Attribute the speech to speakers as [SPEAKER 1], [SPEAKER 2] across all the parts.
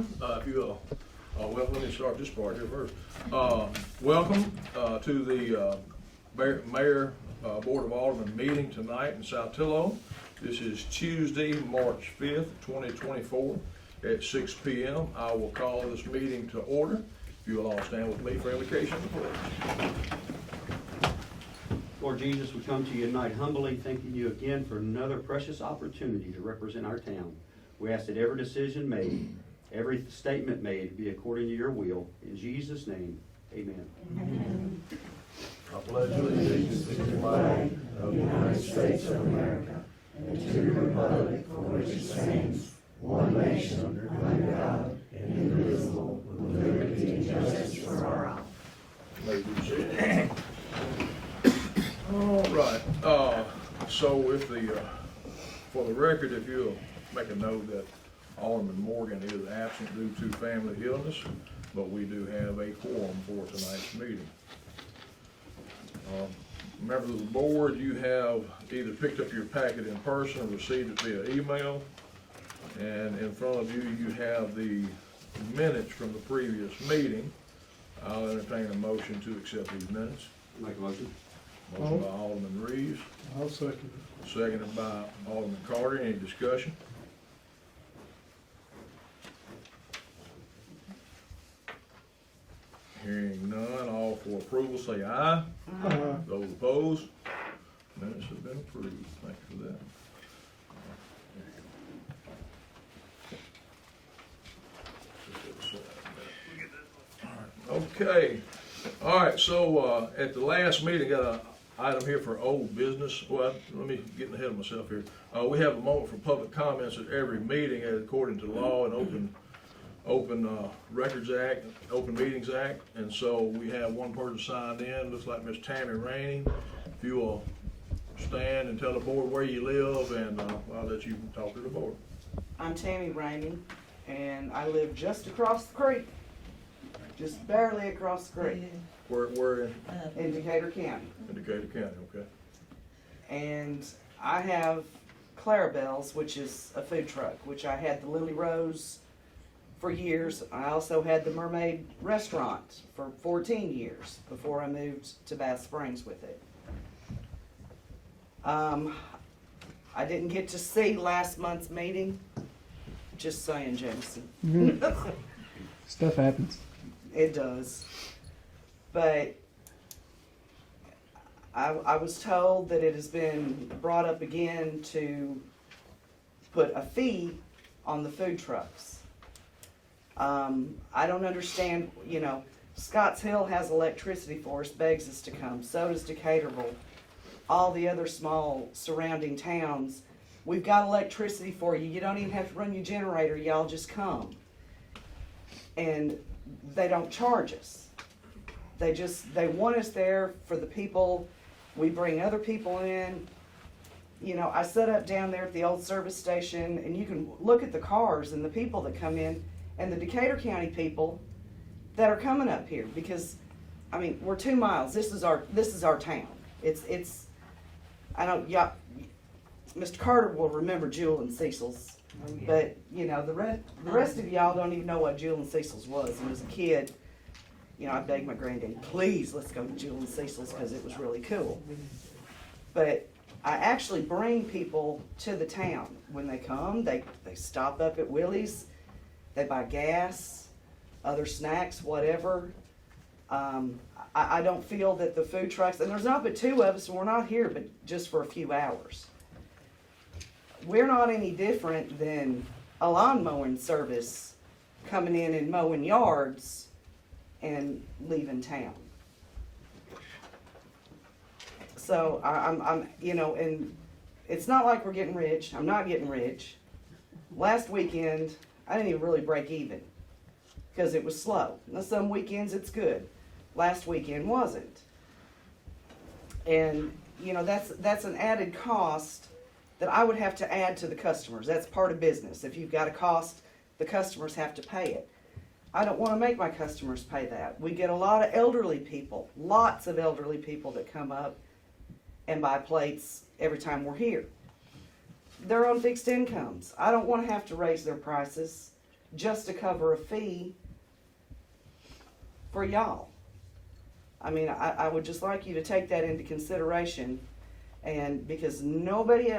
[SPEAKER 1] If you will, well, let me start this part here first. Welcome to the Mayor Board of Aldermen meeting tonight in Saltillo. This is Tuesday, March 5th, 2024 at 6 p.m. I will call this meeting to order. If you will all stand with me for invocation of the pledge.
[SPEAKER 2] Lord Jesus, we come to you tonight humbly, thanking you again for another precious opportunity to represent our town. We ask that every decision made, every statement made be according to your will. In Jesus' name, amen.
[SPEAKER 3] Amen.
[SPEAKER 4] I pledge allegiance to the flag of the United States of America and to the republic for which it stands, one nation, under God, indivisible, with liberty and justice for all.
[SPEAKER 1] May be seated. All right. So if for the record, if you'll make a note that Alderman Morgan is absent due to family illness, but we do have a quorum for tonight's meeting. Members of the board, you have either picked up your packet in person or received it via email. And in front of you, you have the minutes from the previous meeting. I'll entertain a motion to accept these minutes.
[SPEAKER 2] Make a motion.
[SPEAKER 1] Motion by Alderman Reeves,
[SPEAKER 4] I'll second
[SPEAKER 1] seconded by Alderman Carter. Any discussion? Hearing none, all for approval say aye.
[SPEAKER 4] Aye.
[SPEAKER 1] Those opposed, minutes have been approved. Thank you for that. Okay, all right, so at the last meeting, got an item here for old business. Well, let me get ahead of myself here. We have a moment for public comments at every meeting according to law and Open Records Act, Open Meetings Act, and so we have one person signed in. Looks like Miss Tammy Rainey. If you will stand and tell the board where you live, and I'll let you talk to the board.
[SPEAKER 5] I'm Tammy Rainey, and I live just across the creek, just barely across the creek,
[SPEAKER 1] Where
[SPEAKER 5] in Decatur County.
[SPEAKER 1] in Decatur County, okay?
[SPEAKER 5] And I have Clarabelle's, which is a food truck, which I had the Lily Rose for years. I also had the Mermaid Restaurant for 14 years before I moved to Bath Springs with it. I didn't get to see last month's meeting. Just saying, Jameson.
[SPEAKER 3] Stuff happens.
[SPEAKER 5] It does. But I was told that it has been brought up again to put a fee on the food trucks. I don't understand, Scotts Hill has electricity for us, begs us to come. So does Decaturville. All the other small surrounding towns, we've got electricity for you. You don't even have to run your generator. Y'all just come. And they don't charge us. They want us there for the people. We bring other people in. I set up down there at the old service station, and you can look at the cars and the people that come in, and the Decatur County people that are coming up here, because we're 2 miles. This is our town. Mr. Carter will remember Jewel and Cecil's, but the rest of y'all don't even know what Jewel and Cecil's was. And as a kid, I begged my granddad, please let's go to Jewel and Cecil's because it was really cool. But I actually bring people to the town. When they come, they stop up at Willie's, they buy gas, other snacks, whatever. I don't feel that the food trucks, and there's not but 2 of us, and we're not here but just for a few hours. We're not any different than a lawn mowing service coming in and mowing yards and leaving town. So I'm and it's not like we're getting rich. I'm not getting rich. Last weekend, I didn't even really break even because it was slow. Now, some weekends it's good. Last weekend wasn't. And that's an added cost that I would have to add to the customers. That's part of business. If you've got a cost, the customers have to pay it. I don't want to make my customers pay that. We get a lot of elderly people, lots of elderly people that come up and buy plates every time we're here. They're on fixed incomes. I don't want to have to raise their prices. just to cover a fee for y'all. I mean, I would just like you to take that into consideration, and because nobody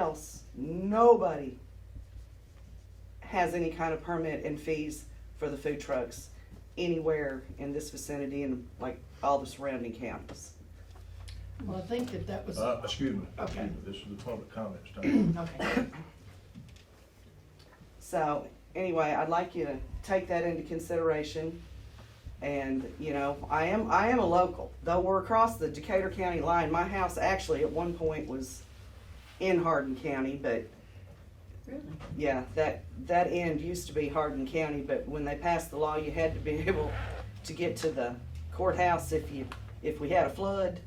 [SPEAKER 5] has any kind of permit and fees for the food trucks anywhere in this vicinity and like all the surrounding counties.
[SPEAKER 6] Well, I think that was,
[SPEAKER 1] Excuse me.
[SPEAKER 6] Okay.
[SPEAKER 1] This is the public comments time.
[SPEAKER 6] okay.
[SPEAKER 5] So, anyway, I'd like you to take that into consideration. And, you know, I am a local. Though we're across the Decatur County line, my house actually at one point was in Hardin County, but
[SPEAKER 6] Really?
[SPEAKER 5] yeah, that end used to be Hardin County, but when they passed the law, you had to be able to get to the courthouse if we had a flood.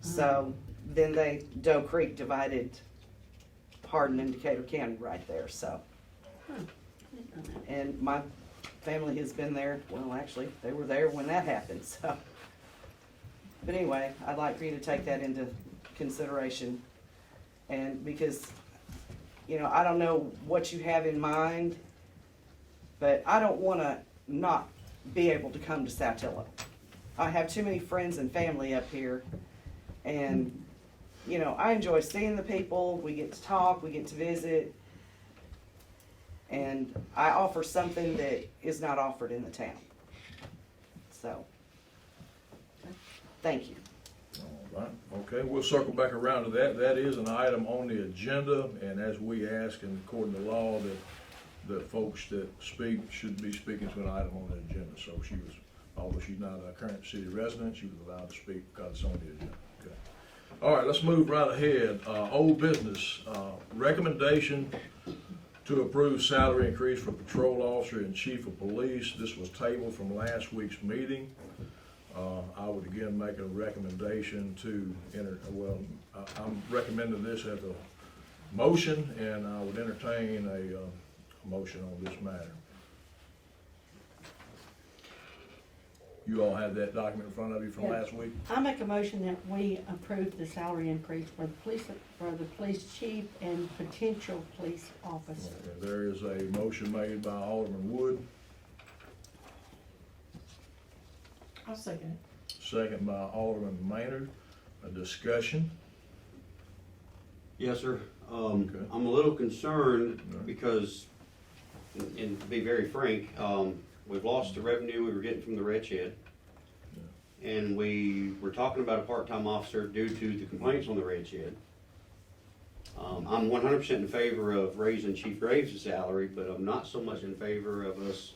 [SPEAKER 5] So then Doe Creek divided Hardin and Decatur County right there, so. And my family has been there, well, actually, they were there when that happened, so. But anyway, I'd like for you to take that into consideration. And because, you know, I don't know what you have in mind, but I don't wanna not be able to come to Saltillo. I have too many friends and family up here, and, you know, I enjoy seeing the people, we get to talk, we get to visit, and I offer something that is not offered in the town. So, thank you.
[SPEAKER 1] All right, okay, we'll circle back around to that. That is an item on the agenda, and as we ask, and according to law, that folks that speak should be speaking to an item on the agenda. So she was, although she's not a current city resident, she was allowed to speak because it's on the agenda. Okay. All right, let's move right ahead. Old business, recommendation to approve salary increase for patrol officer and chief of police. This was tabled from last week's meeting. I would again make a recommendation to I'm recommending this as a motion, and I would entertain a motion on this matter. You all have that document in front of you from
[SPEAKER 7] Yeah.
[SPEAKER 1] last week?
[SPEAKER 7] I make a motion that we approve the salary increase for the police chief and potential police officer.
[SPEAKER 1] Okay, there is a motion made by Alderman Wood,
[SPEAKER 6] I'll second it.
[SPEAKER 1] second by Alderman Maynard. A discussion.
[SPEAKER 2] Yes, sir.
[SPEAKER 1] Okay.
[SPEAKER 2] I'm a little concerned
[SPEAKER 1] All right.
[SPEAKER 2] because, and to be very frank, we've lost the revenue we were getting from the red shed. And we were talking about a part-time officer due to the complaints on the red shed. I'm 100% in favor of raising Chief Graves' salary, but I'm not so much in favor of us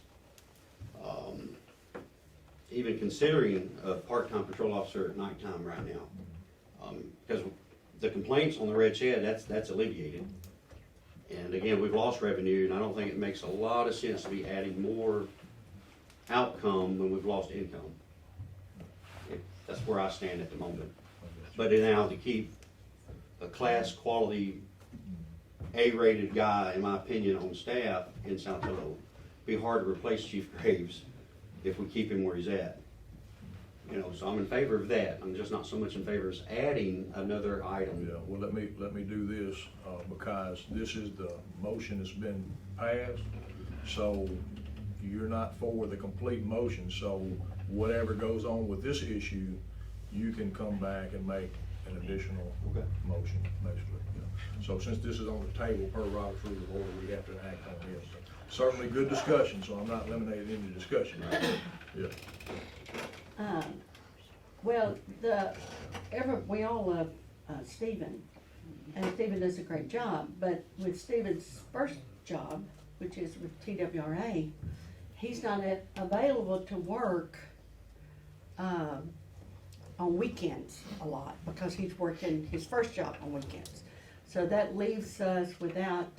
[SPEAKER 2] even considering a part-time patrol officer at nighttime right now. Because the complaints on the red shed, that's alleviated. And again, we've lost revenue, and I don't think it makes a lot of sense to be adding more outcome when we've lost income. That's where I stand at the moment. But now to keep a class quality A-rated guy, in my opinion, on staff in Saltillo, be hard to replace Chief Graves if we keep him where he's at. You know, so I'm in favor of that. I'm just not so much in favor of adding another item.
[SPEAKER 1] Yeah, well, let me do this, because this is the motion that's been passed, so you're not for the complete motion, so whatever goes on with this issue, you can come back and make an additional
[SPEAKER 2] Okay.
[SPEAKER 1] motion, basically. Yeah. So since this is on the table per Robert's Rules of Order, we have to act on this. Certainly good discussion, so I'm not eliminating any discussion. Yeah.
[SPEAKER 7] Well, we all love Stephen, and Stephen does a great job, but with Stephen's first job, which is with TWRA, he's not available to work on weekends a lot, because he's working his first job on weekends. So that leaves us without,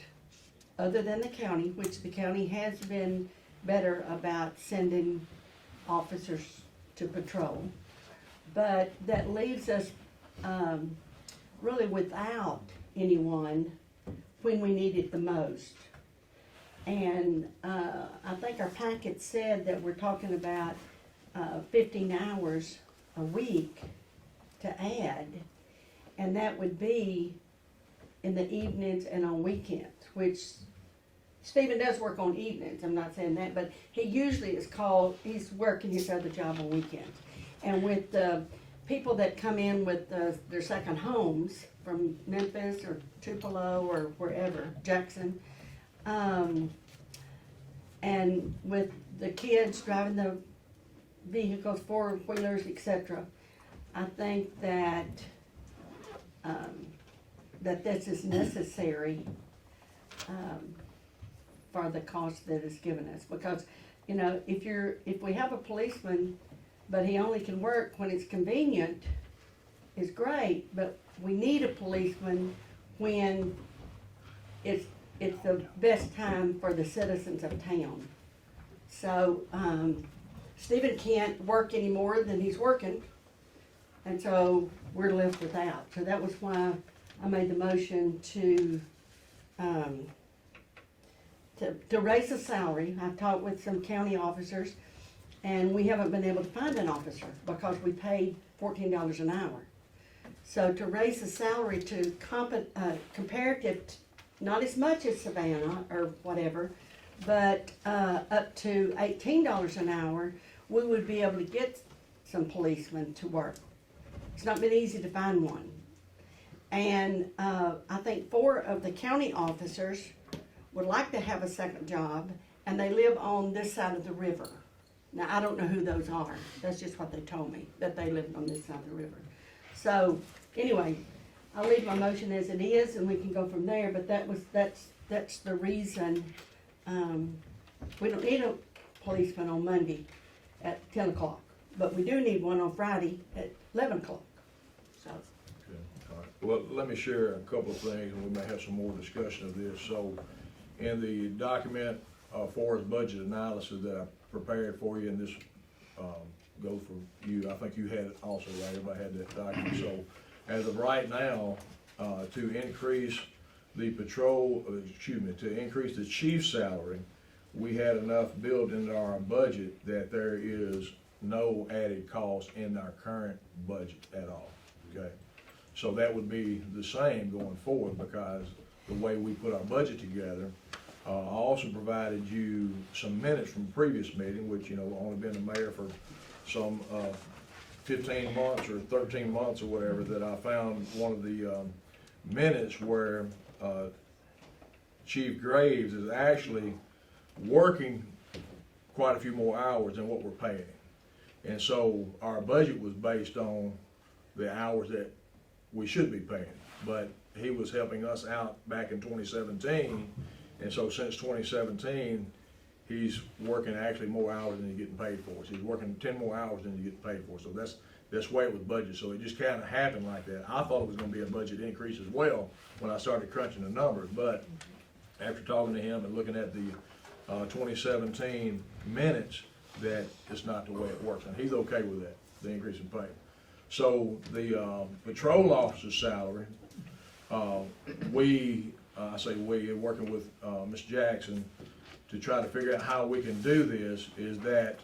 [SPEAKER 7] other than the county, which the county has been better about sending officers to patrol, but that leaves us really without anyone when we need it the most. And I think our packet said that we're talking about 15 hours a week to add, and that would be in the evenings and on weekends, which Stephen does work on evenings, I'm not saying that, but he usually is called, he's working his other job on weekends. And with the people that come in with their second homes from Memphis or Tupelo or wherever, Jackson, and with the kids driving the vehicles, four-wheelers, etc., I think that that this is necessary for the cost that is given us. Because, you know, if we have a policeman, but he only can work when it's convenient, is great, but we need a policeman when it's the best time for the citizens of town. So, Stephen can't work any more than he's working, and so we're left without. So that was why I made the motion to raise the salary. I've talked with some county officers, and we haven't been able to find an officer because we paid $14 an hour. So to raise the salary to comparative, not as much as Savannah or whatever, but up to $18 an hour, we would be able to get some policemen to work. It's not been easy to find one. And I think 4 of the county officers would like to have a second job, and they live on this side of the river. Now, I don't know who those are. That's just what they told me, that they lived on this side of the river. So, anyway, I'll leave my motion as it is, and we can go from there, but that's the reason. We don't need a policeman on Monday at 10 o'clock, but we do need one on Friday at 11 o'clock. So,
[SPEAKER 1] Okay, all right. Well, let me share a couple of things, and we may have some more discussion of this. So, in the document for his budget analysis that I prepared for you, and this goes for you, I think you had it also, right? Everybody had that document. So, as of right now, to increase the to increase the chief's salary, we had enough built into our budget that there is no added cost in our current budget at all, okay? So that would be the same going forward because the way we put our budget together. I also provided you some minutes from the previous meeting, which, you know, only been the mayor for some 15 months or 13 months or whatever, that I found one of the minutes where Chief Graves is actually working quite a few more hours than what we're paying him. And so our budget was based on the hours that we should be paying. But he was helping us out back in 2017, and so since 2017, he's working actually more hours than he's getting paid for. So he's working 10 more hours than he's getting paid for. So that's the way it was budgeted. So it just kind of happened like that. I thought it was going to be a budget increase as well when I started crunching the numbers, but after talking to him and looking at the 2017 minutes, that it's not the way it works, and he's okay with that, the increase in pay. So the patrol officer's salary, I say we, working with Ms. Jackson to try to figure out how we can do this, is that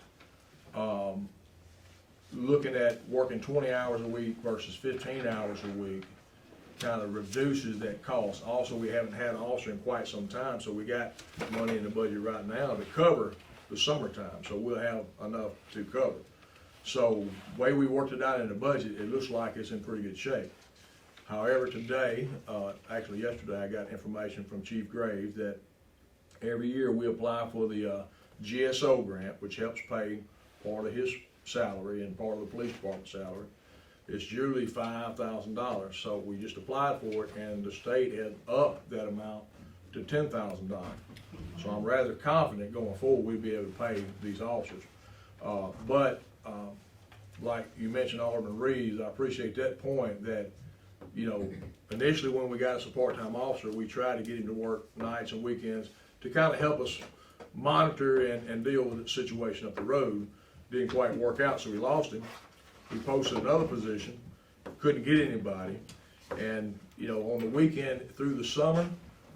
[SPEAKER 1] looking at working 20 hours a week versus 15 hours a week kind of reduces that cost. Also, we haven't had an officer in quite some time, so we got money in the budget right now to cover the summertime, so we'll have enough to cover. So the way we worked it out in the budget, it looks like it's in pretty good shape. However, today, actually yesterday, I got information from Chief Graves that every year we apply for the GSO grant, which helps pay part of his salary and part of the police department's salary. It's usually $5,000, so we just applied for it, and the state had upped that amount to $10,000. So I'm rather confident going forward we'll be able to pay these officers. But like you mentioned, Alderman Reeves, I appreciate that point that, you know, initially when we got us a part-time officer, we tried to get him to work nights and weekends to kind of help us monitor and deal with the situation up the road. Didn't quite work out, so we lost him. We posted another position, couldn't get anybody, and, you know, on the weekend through the summer,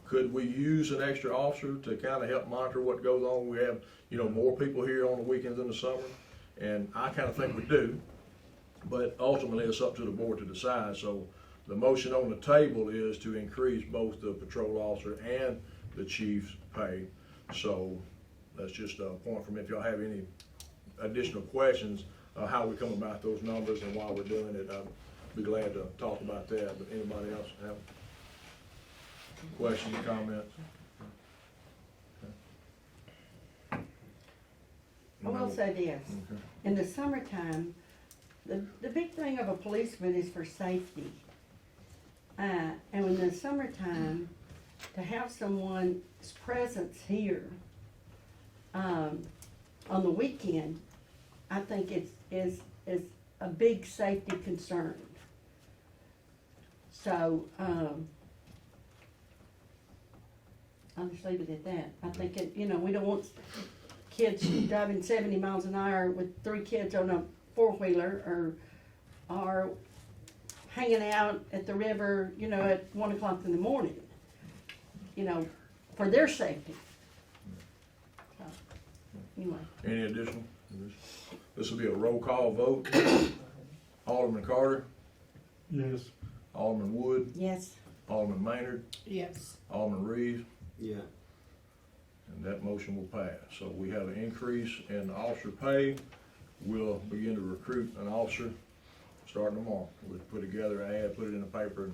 [SPEAKER 1] could we use an extra officer to kind of help monitor what goes on? We have, you know, more people here on the weekends in the summer, and I kind of think we do, but ultimately it's up to the board to decide. So the motion on the table is to increase both the patrol officer and the chief's pay. So that's just a point from, if y'all have any additional questions, how we come about those numbers and why we're doing it, I'd be glad to talk about that. But anybody else have questions, comments?
[SPEAKER 7] I will say this,
[SPEAKER 1] Okay.
[SPEAKER 7] in the summertime, the big thing of a policeman is for safety. And in the summertime, to have someone's presence here, on the weekend, I think is a big safety concern. So, I'll just leave it at that. I think we don't want kids driving 70 miles an hour with 3 kids on a 4-wheeler or hanging out at the river, at 1 o'clock in the morning, for their safety. So, anyway.
[SPEAKER 1] Any additional? This will be a roll call vote. Alderman Carter,
[SPEAKER 3] Yes.
[SPEAKER 1] Alderman Wood,
[SPEAKER 7] Yes.
[SPEAKER 1] Alderman Maynard,
[SPEAKER 6] Yes.
[SPEAKER 1] Alderman Reeves,
[SPEAKER 2] Yeah.
[SPEAKER 1] and that motion will pass. So we have an increase in officer pay. We'll begin to recruit an officer starting tomorrow. We'll put together an ad, put it in the paper, and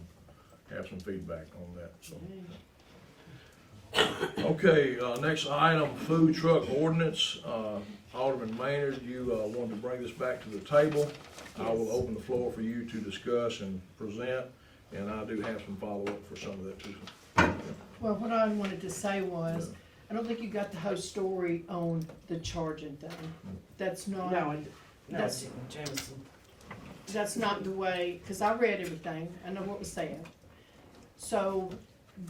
[SPEAKER 1] have some feedback on that, so. Okay, next item, food truck ordinance. Alderman Maynard, you wanted to bring this back to the table. I will
[SPEAKER 6] Yes.
[SPEAKER 1] open the floor for you to discuss and present, and I do have some follow-up for some of that too.
[SPEAKER 6] Well, what I wanted to say was, I don't think you got the whole story on the charging thing. That's not.
[SPEAKER 5] No,
[SPEAKER 6] That's-
[SPEAKER 5] Jameson.
[SPEAKER 6] That's not the way, because I read everything, I know what was said. So,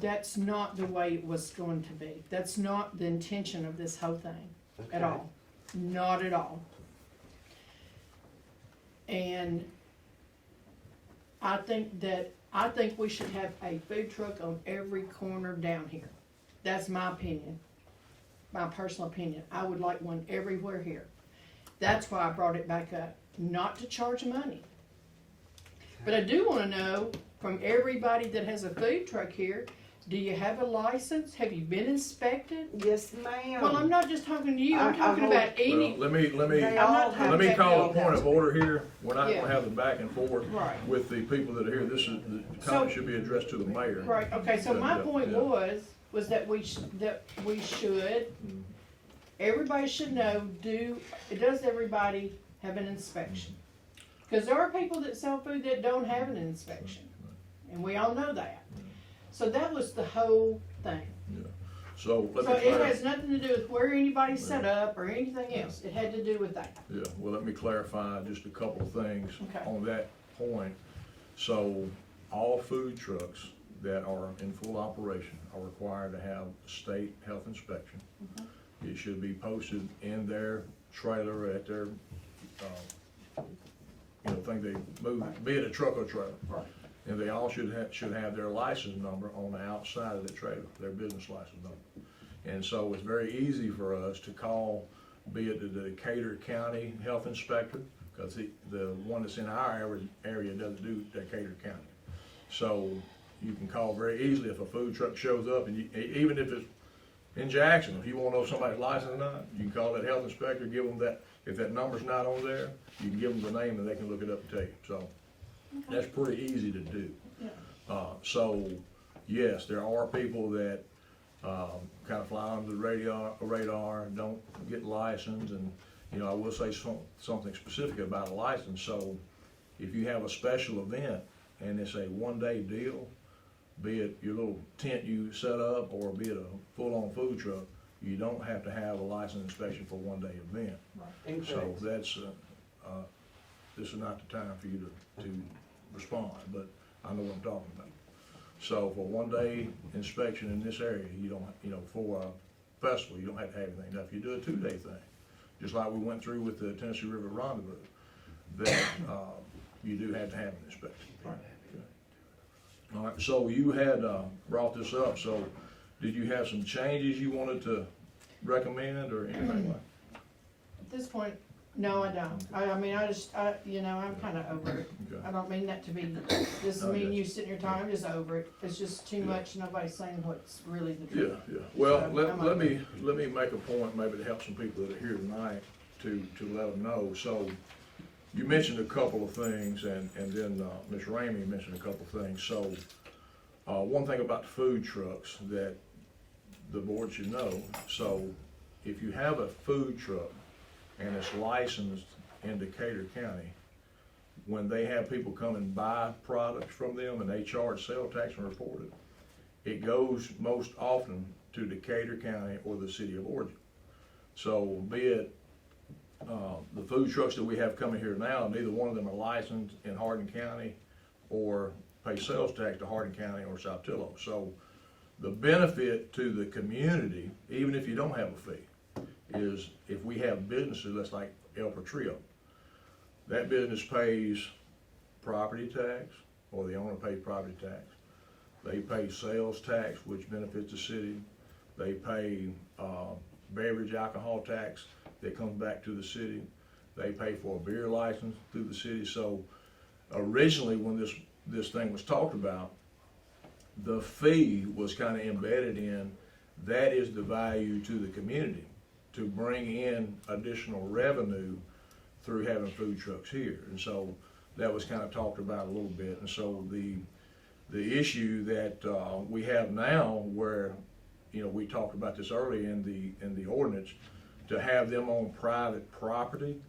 [SPEAKER 6] that's not the way it was going to be. That's not the intention of this whole thing, at
[SPEAKER 2] Okay.
[SPEAKER 6] all. Not at all. And I think we should have a food truck on every corner down here. That's my opinion, my personal opinion. I would like one everywhere here. That's why I brought it back up, not to charge money. But I do wanna know from everybody that has a food truck here, do you have a license? Have you been inspected?
[SPEAKER 5] Yes, ma'am.
[SPEAKER 6] Well, I'm not just talking to you, I'm
[SPEAKER 5] I
[SPEAKER 6] talking
[SPEAKER 5] hope-
[SPEAKER 6] about any,
[SPEAKER 1] Well, let me
[SPEAKER 5] They
[SPEAKER 6] I'm
[SPEAKER 5] all
[SPEAKER 6] not
[SPEAKER 5] have
[SPEAKER 1] Let me
[SPEAKER 5] to
[SPEAKER 1] call a
[SPEAKER 5] go
[SPEAKER 1] point of
[SPEAKER 5] down.
[SPEAKER 1] order here. We're not
[SPEAKER 6] Yeah.
[SPEAKER 1] gonna have the back and forth
[SPEAKER 6] Right.
[SPEAKER 1] with the people that are here. This is, the comment should be addressed to the mayor.
[SPEAKER 6] right, okay, so my
[SPEAKER 1] Yeah,
[SPEAKER 6] point
[SPEAKER 1] yeah.
[SPEAKER 6] was that we should, everybody should know, does everybody have an inspection? Cause there are people that sell food that don't have an inspection, and we all know that. So that was the whole thing.
[SPEAKER 1] So let
[SPEAKER 6] So
[SPEAKER 1] me
[SPEAKER 6] it
[SPEAKER 1] clarify.
[SPEAKER 6] has nothing to do with where anybody's set up or anything else, it had to do with that.
[SPEAKER 1] Yeah, well, let me clarify just a couple of things
[SPEAKER 6] Okay.
[SPEAKER 1] on that point. So all food trucks that are in full operation are required to have state health inspection.
[SPEAKER 6] Mm-hmm.
[SPEAKER 1] It should be posted in their trailer at their, thing they move, be it a truck or trailer.
[SPEAKER 6] Right.
[SPEAKER 1] And they all should have their license number on the outside of the trailer, their business license number. And so it's very easy for us to call, be it the Decatur County Health Inspector, because the one that's in our area doesn't do Decatur County. So you can call very easily if a food truck shows up, and even if it's in Jackson, if you want to know if somebody's licensed or not, you can call that health inspector, give them that, if that number's not on there, you can give them the name and they can look it up and tell you. So that's pretty easy to do.
[SPEAKER 6] Yeah.
[SPEAKER 1] So, yes, there are people that kind of fly under the radar, don't get licensed, and, I will say something specific about a license. So if you have a special event and it's a one-day deal, be it your little tent you set up or be it a full-on food truck, you don't have to have a license inspection for a one-day event. So
[SPEAKER 5] Incorrect.
[SPEAKER 1] that's, this is not the time for you to respond, but I know what I'm talking about. So for one-day inspection in this area, you don't, for a festival, you don't have to have anything. Now, if you do a two-day thing, just like we went through with the Tennessee River Rendezvous, that you do have to have an inspection. All right, so you had brought this up, so did you have some changes you wanted to recommend or anything like?
[SPEAKER 6] At this point, No, I don't. I mean, I'm kinda over it.
[SPEAKER 1] Okay.
[SPEAKER 6] I don't mean that to be, this is
[SPEAKER 1] I
[SPEAKER 6] me and
[SPEAKER 1] got
[SPEAKER 6] you sitting here talking, I'm just over it. It's just too
[SPEAKER 1] Yeah.
[SPEAKER 6] much, nobody's saying what's really the
[SPEAKER 1] Yeah,
[SPEAKER 6] truth.
[SPEAKER 1] yeah. Well,
[SPEAKER 6] So,
[SPEAKER 1] let
[SPEAKER 6] I'm
[SPEAKER 1] me make a point maybe to help some people that are here tonight to let them know. So you mentioned a couple of things and then Ms. Ramey mentioned a couple of things. So one thing about the food trucks that the board should know. So if you have a food truck and it's licensed in Decatur County, when they have people come and buy products from them and they charge sales tax and report it goes most often to Decatur County or the city of origin. So be it the food trucks that we have coming here now, neither one of them are licensed in Hardin County or pay sales tax to Hardin County or Saltillo. So the benefit to the community, even if you don't have a fee, is if we have businesses that's like El Patrio, that business pays property tax, or the owner pays property tax. They pay sales tax, which benefits the city. They pay beverage alcohol tax that comes back to the city. They pay for a beer license through the city. So originally, when this thing was talked about, the fee was kind of embedded in, that is the value to the community, to bring in additional revenue through having food trucks here. And so that was kind of talked about a little bit. And so the issue that we have now, where, you know, we talked about this earlier in the ordinance, to have them on private property,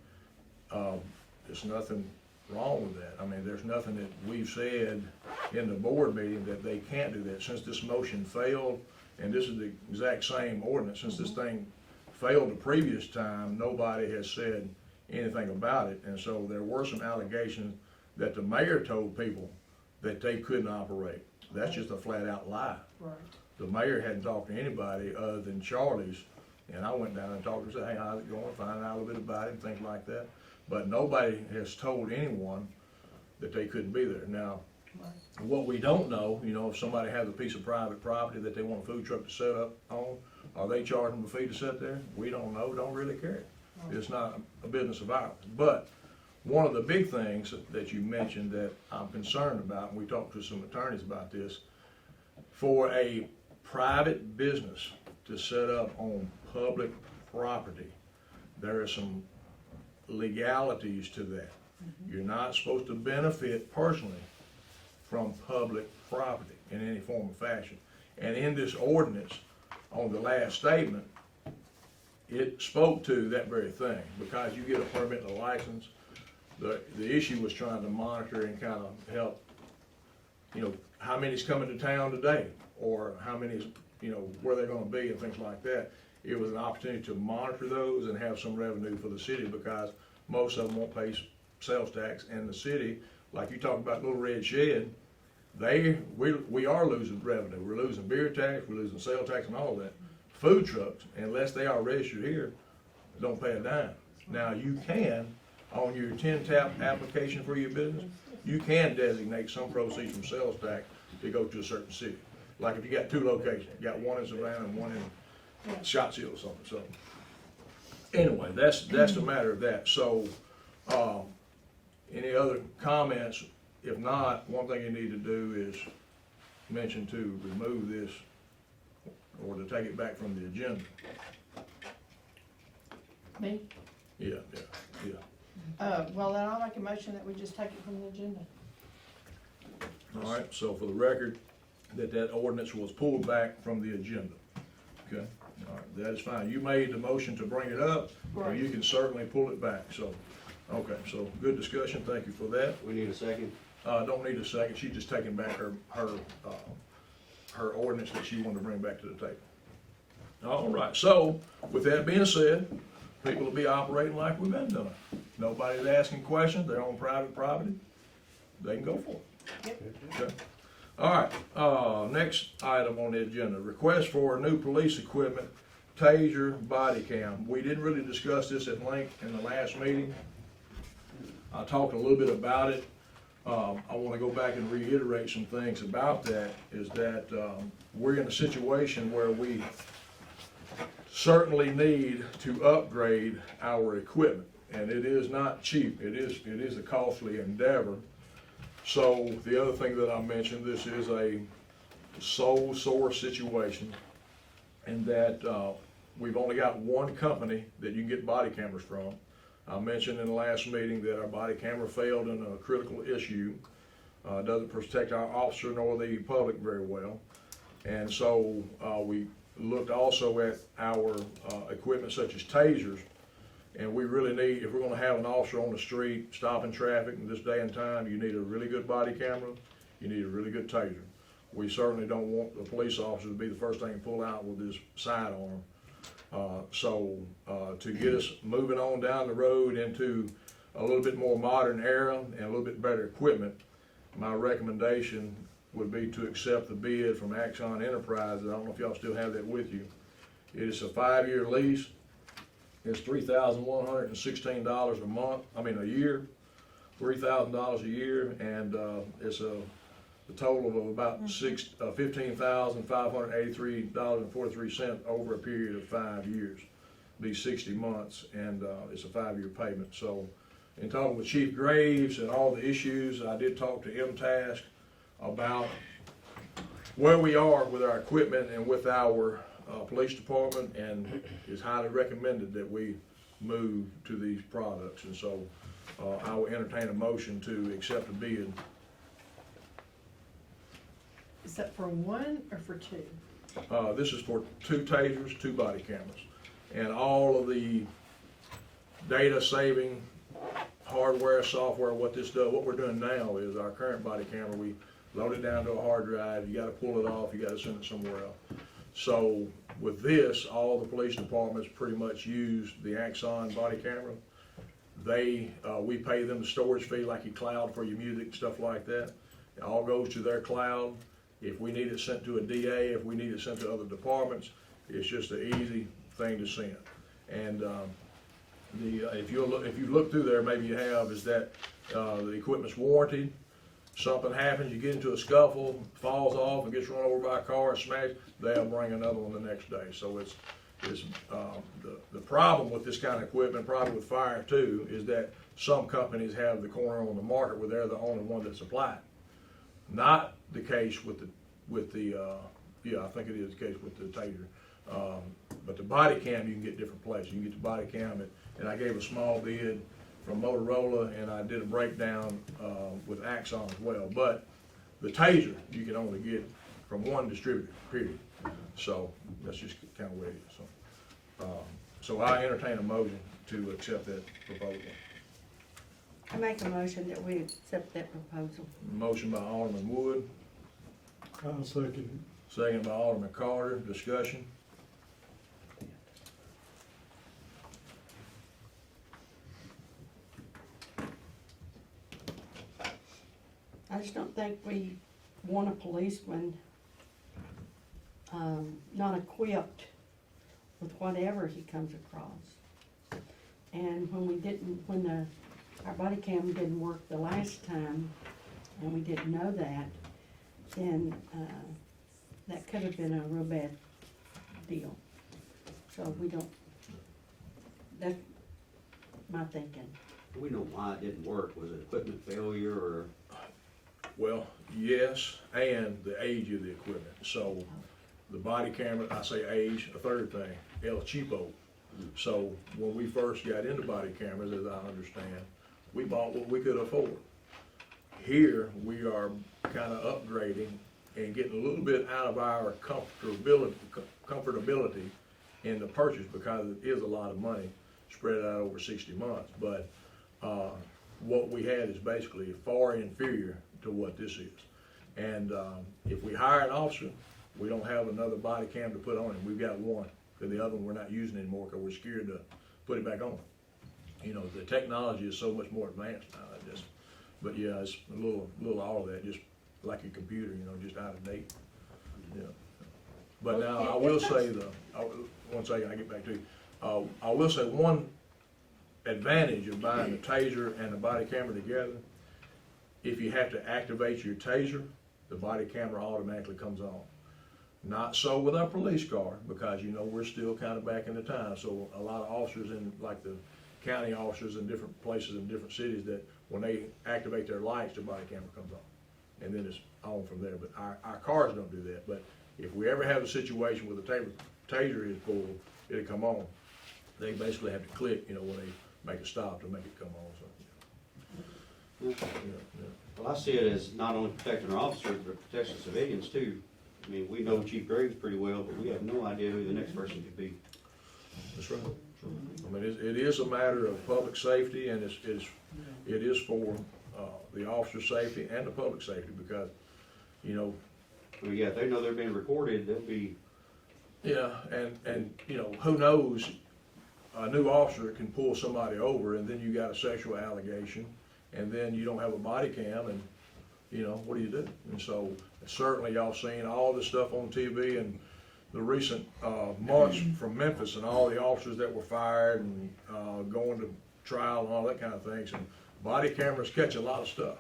[SPEAKER 1] there's nothing wrong with that. I mean, there's nothing that we've said in the board meeting that they can't do that. Since this motion failed, and this is the exact same ordinance, since this thing failed the previous time, nobody has said anything about it. And so there were some allegations that the mayor told people that they couldn't operate. That's just a flat out lie.
[SPEAKER 6] Right.
[SPEAKER 1] The mayor hadn't talked to anybody other than Charlie's, and I went down and talked to him, say, hey, how's it going, find out a little bit about it and things like that. But nobody has told anyone that they couldn't be there. Now, what we don't know, you know, if somebody has a piece of private property that they want a food truck to set up on, are they charging them a fee to sit there? We don't know, don't really care. It's not a business of ours. But one of the big things that you mentioned that I'm concerned about, and we talked to some attorneys about this, for a private business to set up on public property, there are some legalities to that. You're not supposed to benefit personally from public property in any form or fashion. And in this ordinance, on the last statement, it spoke to that very thing. Because you get a permit and a license, the issue was trying to monitor and kind of help, you know, how many's coming to town today, or how many's, you know, where they're gonna be and things like that. It was an opportunity to monitor those and have some revenue for the city, because most of them won't pay sales tax, and the city, like you talked about Little Red Shed, we are losing revenue. We're losing beer tax, we're losing sales tax and all that. Food trucks, unless they are registered here, don't pay a dime. Now, you can, on your 10-tap application for your business, you can designate some proceeds from sales tax to go to a certain city. Like if you got two locations, you got one in Savannah and one in Scottsdale or something. So anyway, that's the matter of that. So any other comments? If not, one thing you need to do is mention to remove this or to take it back from the agenda.
[SPEAKER 6] Me?
[SPEAKER 1] Yeah.
[SPEAKER 6] Well, then I'll make a motion that we just take it from the agenda.
[SPEAKER 1] All right, so for the record, that ordinance was pulled back from the agenda. Okay, all right, that is fine. You made the motion to bring it up, or
[SPEAKER 6] Right.
[SPEAKER 1] you can certainly pull it back. So, okay, so good discussion. Thank you for that.
[SPEAKER 2] We need a second.
[SPEAKER 1] Don't need a second. She's just taking back her ordinance that she wanted to bring back to the table. All right, so with that being said, people will be operating like we've been doing. Nobody's asking questions. They're on private property. They can go for it.
[SPEAKER 6] Yep.
[SPEAKER 1] Okay. All right, next item on the agenda, request for new police equipment, taser, body cam. We didn't really discuss this at length in the last meeting. I talked a little bit about it. I want to go back and reiterate some things about that, is that we're in a situation where we certainly need to upgrade our equipment. and it is not cheap. It is a costly endeavor. So the other thing that I mentioned, this is a sole source situation, in that we've only got one company that you can get body cameras from. I mentioned in the last meeting that our body camera failed in a critical issue. Doesn't protect our officer nor the public very well. And so we looked also at our equipment such as tasers. And we really need, if we're gonna have an officer on the street stopping traffic in this day and time, you need a really good body camera, you need a really good taser. We certainly don't want the police officer to be the first thing to pull out with his sidearm. So to get us moving on down the road into a little bit more modern era and a little bit better equipment, my recommendation would be to accept the bid from Axon Enterprises. I don't know if y'all still have that with you. It is a 5-year lease. It's $3,116 a year, $3,000 a year, and it's a total of about $15,583.43 over a period of 5 years. Be 60 months, and it's a 5-year payment. So, in talking with Chief Graves and all the issues, I did talk to MTask about where we are with our equipment and with our police department, and it's highly recommended that we move to these products. And so I will entertain a motion to accept the bid.
[SPEAKER 6] Is that for one or for two?
[SPEAKER 1] This is for 2 tasers, 2 body cameras, and all of the data saving hardware, software. What this does, what we're doing now is our current body camera, we load it down to a hard drive, you gotta pull it off, you gotta send it somewhere else. So with this, all the police departments pretty much use the Axon body camera. We pay them the storage fee like your cloud for your music and stuff like that. It all goes to their cloud. If we need it sent to a DA, if we need it sent to other departments, it's just an easy thing to send. And if you look through there, maybe you have, is that the equipment's warranted. Something happens, you get into a scuffle, falls off and gets run over by a car and smashed, they'll bring another one the next day. So it's the problem with this kind of equipment, probably with fire too, is that some companies have the corner on the market where they're the only one that supply it. Not the case with the yeah, I think it is the case with the taser. But the body cam, you can get different places. You can get the body cam, and I gave a small bid from Motorola, and I did a breakdown with Axon as well. But the taser, you can only get from one distributor, period. So that's just kind of where it is. So I entertain a motion to accept that proposal.
[SPEAKER 7] I make a motion that we accept that proposal.
[SPEAKER 1] Motion by Alderman Wood,
[SPEAKER 4] I'll second
[SPEAKER 1] second by Alderman Carter. Discussion.
[SPEAKER 7] I just don't think we want a policeman not equipped with whatever he comes across. And when our body cam didn't work the last time, and we didn't know that, then that could have been a real bad deal. So we don't, that's my thinking.
[SPEAKER 2] Do we know why it didn't work? Was it equipment failure or?
[SPEAKER 1] Well, yes, and the age of the equipment. So the body camera, I say age, a third thing, El Cheapo. So when we first got into body cameras, as I understand, we bought what we could afford. Here, we are kind of upgrading and getting a little bit out of our comfortability in the purchase, because it is a lot of money spread out over 60 months. But what we had is basically far inferior to what this is. And if we hire an officer, we don't have another body cam to put on him. We've got one, because the other one we're not using anymore because we're scared to put it back on. You know, the technology is so much more advanced now. But yeah, it's a little all of that, just like a computer, you know, just out of date. Yeah. But now I will say one second, I get back to you. I will say one advantage of buying the taser and the body camera together: if you have to activate your taser, the body camera automatically comes on. Not so with our police car, because you know we're still kind of back in the time. So a lot of officers in like the county officers in different places in different cities that when they activate their lights, their body camera comes on. And then it's on from there. But our cars don't do that. But if we ever have a situation where the taser is pulled, it'll come on. They basically have to click, you know, when they make a stop to make it come on. So, yeah.
[SPEAKER 2] Well, I see it as not only protecting our officers, but protecting civilians too. I mean, we know Chief Graves pretty well, but we have no idea who the next person could be.
[SPEAKER 1] That's right. I mean, it is a matter of public safety, and it is for the officer safety and the public safety, because, you know.
[SPEAKER 2] Well, yeah, if they know they're being recorded, they'll be.
[SPEAKER 1] Yeah, and you know, who knows, a new officer can pull somebody over, and then you got a sexual allegation, and then you don't have a body cam, and, you know, what do you do? And so, certainly y'all seen all this stuff on TV and the recent months from Memphis and all the officers that were fired and going to trial and all that kind of things. And body cameras catch a lot of stuff.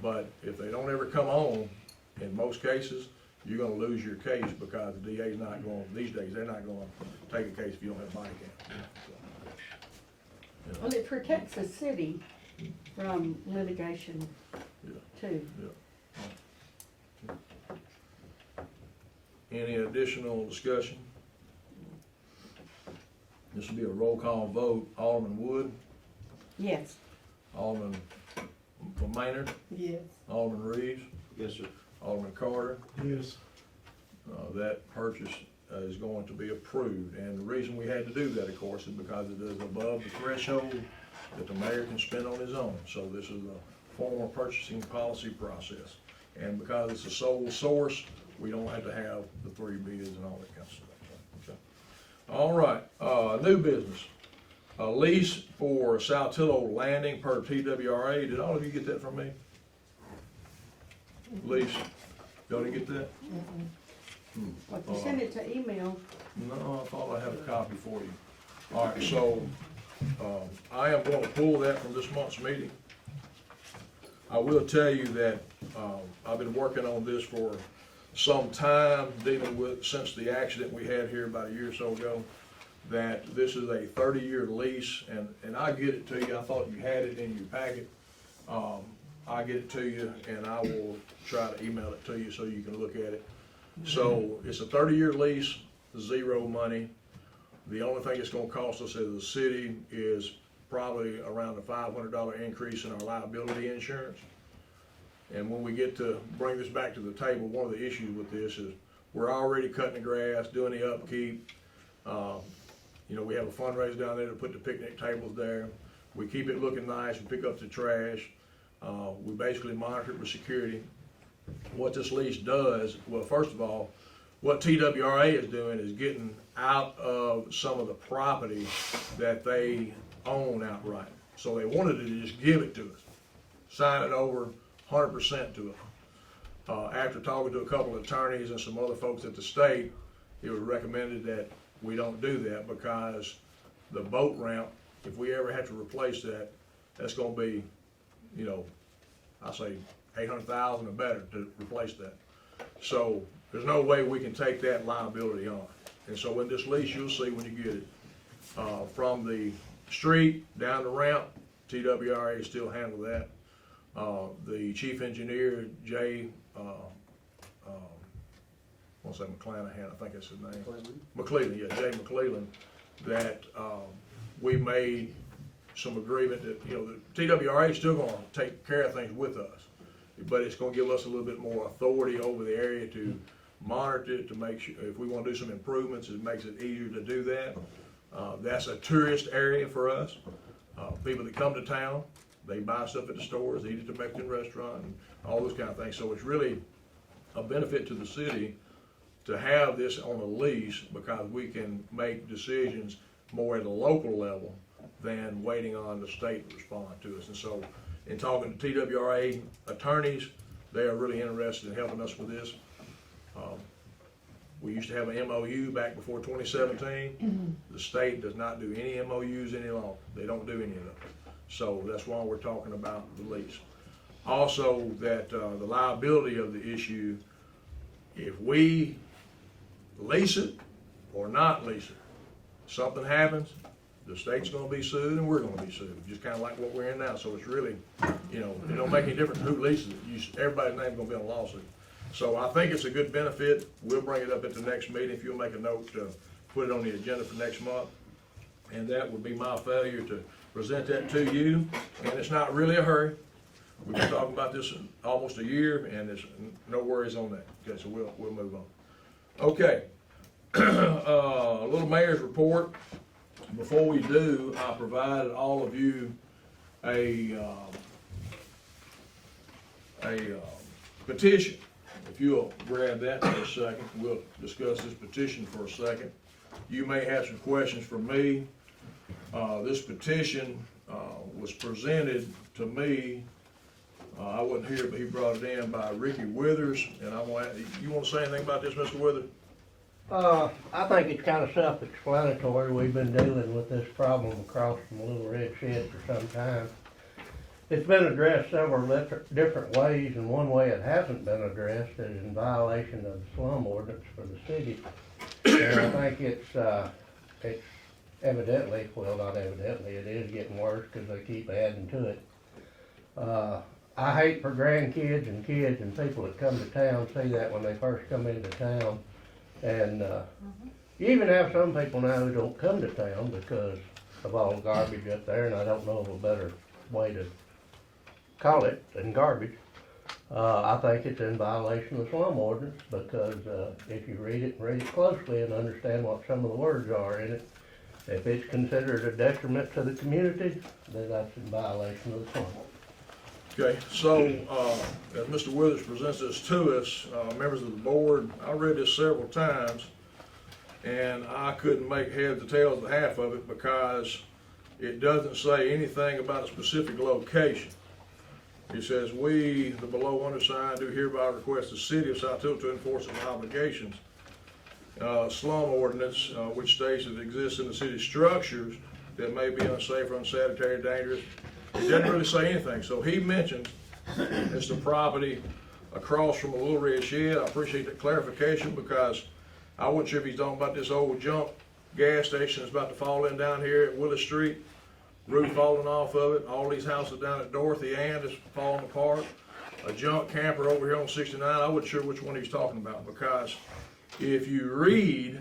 [SPEAKER 1] But if they don't ever come on, in most cases, you're gonna lose your case, because the DA's not going, these days, they're not gonna take a case if you don't have body cam. So,
[SPEAKER 7] Well, it protects the city from litigation too.
[SPEAKER 1] Any additional discussion? This will be a roll call vote. Alderman Wood,
[SPEAKER 7] Yes.
[SPEAKER 1] Alderman Maynard,
[SPEAKER 6] Yes.
[SPEAKER 1] Alderman Reeves,
[SPEAKER 2] Yes, sir.
[SPEAKER 1] Alderman Carter.
[SPEAKER 3] Yes.
[SPEAKER 1] That purchase is going to be approved. And the reason we had to do that, of course, is because it is above the threshold that the mayor can spend on his own. So this is a formal purchasing policy process. And because it's a sole source, we don't have to have the 3 bids and all that kind of stuff. Okay. All right, new business. A lease for Saltillo Landing per TWRA. Did all of you get that from me? Lease. Y'all didn't get that?
[SPEAKER 7] Well, if you send it to email,
[SPEAKER 1] No, I thought I had a copy for you. All right, so, I am going to pull that from this month's meeting. I will tell you that, I've been working on this for some time, dealing with, since the accident we had here about a year or so ago, that this is a 30-year lease, and I'll get it to you. I thought you had it in your packet. I'll get it to you, and I will try to email it to you so you can look at it. So it's a 30-year lease, zero money. The only thing it's gonna cost us as a city is probably around a $500 increase in our liability insurance. And when we get to bring this back to the table, one of the issues with this is we're already cutting the grass, doing the upkeep. You know, we have a fundraiser down there to put the picnic tables there. We keep it looking nice, we pick up the trash. We basically monitor it with security. What this lease does, well, first of all, what TWRA is doing is getting out of some of the property that they own outright. So they wanted to just give it to us, sign it over 100% to us. After talking to a couple of attorneys and some other folks at the state, it was recommended that we don't do that, because the boat ramp, if we ever have to replace that, that's gonna be, you know, I say $800,000 or better to replace that. So there's no way we can take that liability on. And so in this lease, you'll see when you get it, from the street down the ramp, TWRA still handle that. The chief engineer, Jay, what's that, McClanahan, I think that's his name. McClellan, yeah, Jay McClellan, that we made some agreement that, you know, the TWRA is still gonna take care of things with us, but it's gonna give us a little bit more authority over the area to monitor it, to make sure, if we wanna do some improvements, it makes it easier to do that. That's a tourist area for us. People that come to town, they buy stuff at the stores, they eat at the Mexican restaurant, and all those kind of things. So it's really a benefit to the city to have this on a lease, because we can make decisions more at a local level than waiting on the state to respond to us. And so, in talking to TWRA attorneys, they are really interested in helping us with this. We used to have an MOU back before 2017. The state does not do any MOUs any longer. They don't do any of those. So that's why we're talking about the lease. Also, that the liability of the issue, if we lease it or not lease it, something happens, The state's gonna be sued and we're gonna be sued, just kinda like what we're in now. So it's really, you know, it don't make any difference who leases it. Everybody's name's gonna be on a lawsuit. So I think it's a good benefit. We'll bring it up at the next meeting. If you'll make a note to put it on the agenda for next month. And that would be my failure to present that to you. And it's not really a hurry. We've been talking about this in almost a year, and there's no worries on that. Okay, so we'll move on. Okay, a little mayor's report. Before we do, I provided all of you a petition. If you'll grab that for a second, we'll discuss this petition for a second. You may have some questions for me. This petition was presented to me. I wasn't here, but he brought it in by Ricky Withers, and you want to say anything about this, Mr. Withers?
[SPEAKER 8] I think it's kind of self-explanatory. We've been dealing with this problem across from Little Red Shed for some time. It's been addressed several different ways, and one way it hasn't been addressed is in violation of the slum ordinance for the city. And I think it's evidently, well, not evidently, it is getting worse because they keep adding to it. I hate for grandkids and kids and people that come to town see that when they first come into town. And you even have some people now who don't come to town because of all the garbage up there, and I don't know of a better way to call it than garbage. I think it's in violation of the slum ordinance because if you read it closely and understand what some of the words are in it, if it's considered a detriment to the community, then that's in violation of the slum.
[SPEAKER 1] Okay, so as Mr. Withers presents this to us, members of the board, I read this several times, and I couldn't make heads or tails of half of it because it doesn't say anything about a specific location. It says, "We, the below undersigned, do hereby request the city of Saltillo to enforce its obligations." Slum ordinance, which states that it exists in the city structures that may be unsafe, unsanitary, dangerous. It doesn't really say anything. So he mentions it's the property across from a Little Red Shed. I appreciate that clarification because I wasn't sure if he's talking about this old junk gas station that's about to fall in down here at Willis Street. Roof falling off of it. All these houses down at Dorothy Ann is falling apart. A junk camper over here on 69. I wasn't sure which one he's talking about because if you read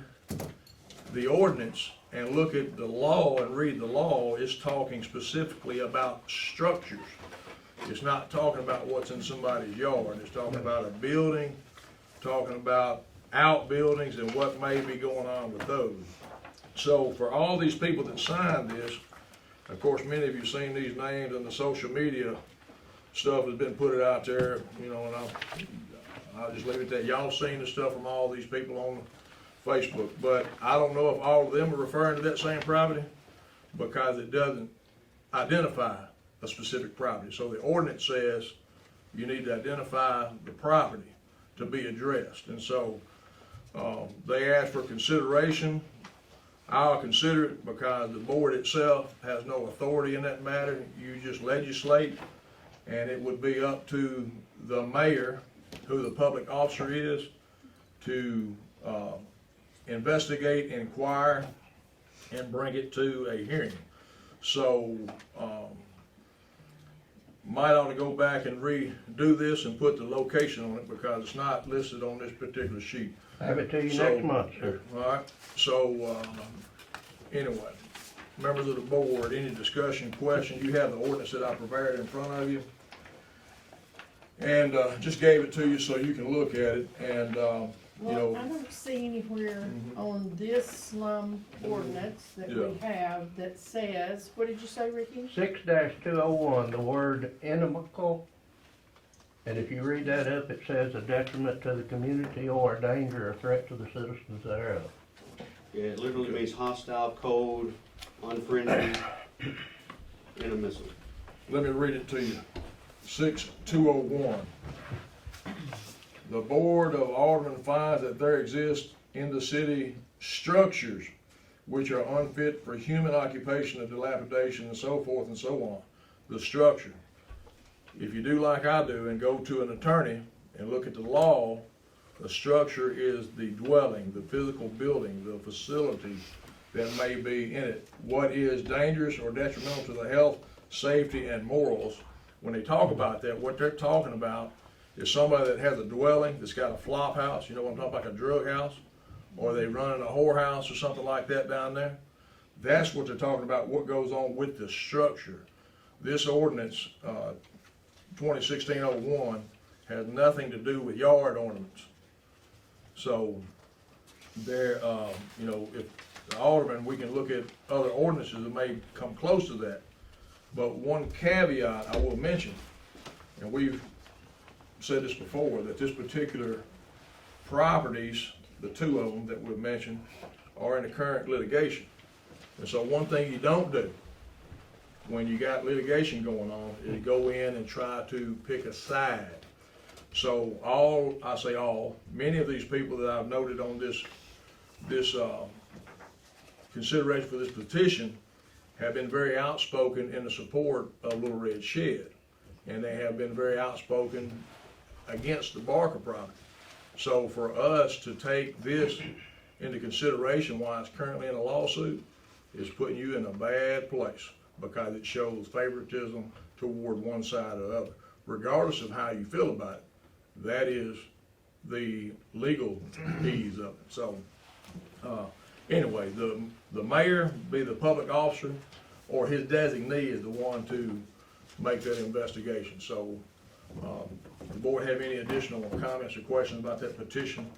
[SPEAKER 1] the ordinance and look at the law and read the law, it's talking specifically about structures. It's not talking about what's in somebody's yard. It's talking about a building, talking about outbuildings and what may be going on with those. So for all these people that signed this, of course, many of you have seen these names in the social media stuff that's been put out there, you know, and I'll just leave it at that. Y'all seen the stuff from all these people on Facebook, but I don't know if all of them are referring to that same property because it doesn't identify a specific property. So the ordinance says you need to identify the property to be addressed. And so they asked for consideration. I'll consider it because the board itself has no authority in that matter. You just legislate, and it would be up to the mayor, who the public officer is, to investigate, inquire, and bring it to a hearing. So might ought to go back and redo this and put the location on it because it's not listed on this particular sheet.
[SPEAKER 8] Have it to you next month, sir.
[SPEAKER 1] All right, so anyway, members of the board, any discussion, question, you have the ordinance that I prepared in front of you. And just gave it to you so you can look at it and, you
[SPEAKER 6] Well,
[SPEAKER 1] know.
[SPEAKER 6] I don't see anywhere on this slum ordinance that
[SPEAKER 1] Yeah.
[SPEAKER 6] we have that says, what did you say, Ricky?
[SPEAKER 8] 6-201, the word inimical. And if you read that up, it says a detriment to the community or a danger or threat to the citizens thereof.
[SPEAKER 2] Yeah, it literally means hostile, cold, unfriendly, inadmissible.
[SPEAKER 1] Let me read it to you. 6-201. The Board of Aldermen finds that there exist in the city structures which are unfit for human occupation and dilapidation and so forth and so on. The structure. If you do like I do and go to an attorney and look at the law, the structure is the dwelling, the physical building, the facility that may be in it. What is dangerous or detrimental to the health, safety, and morals? When they talk about that, what they're talking about is somebody that has a dwelling that's got a flop house, you know what I'm talking about, like a drug house, or they running a whorehouse or something like that down there. That's what they're talking about, what goes on with the structure. This ordinance, 2016-01, has nothing to do with yard ornaments. So there, you know, if the alderman, we can look at other ordinances that may come close to that. But one caveat I will mention, and we've said this before, that this particular properties, the two of them that we've mentioned, are in the current litigation. And so one thing you don't do when you got litigation going on is go in and try to pick a side. So many of these people that I've noted on this consideration for this petition have been very outspoken in the support of Little Red Shed. And they have been very outspoken against the Barker property. So for us to take this into consideration while it's currently in a lawsuit is putting you in a bad place, because it shows favoritism toward one side or the other. Regardless of how you feel about it, that is the legal ease of it. So anyway, the mayor, be the public officer, or his designee is the one to make that investigation. So the board have any additional comments or questions about that petition?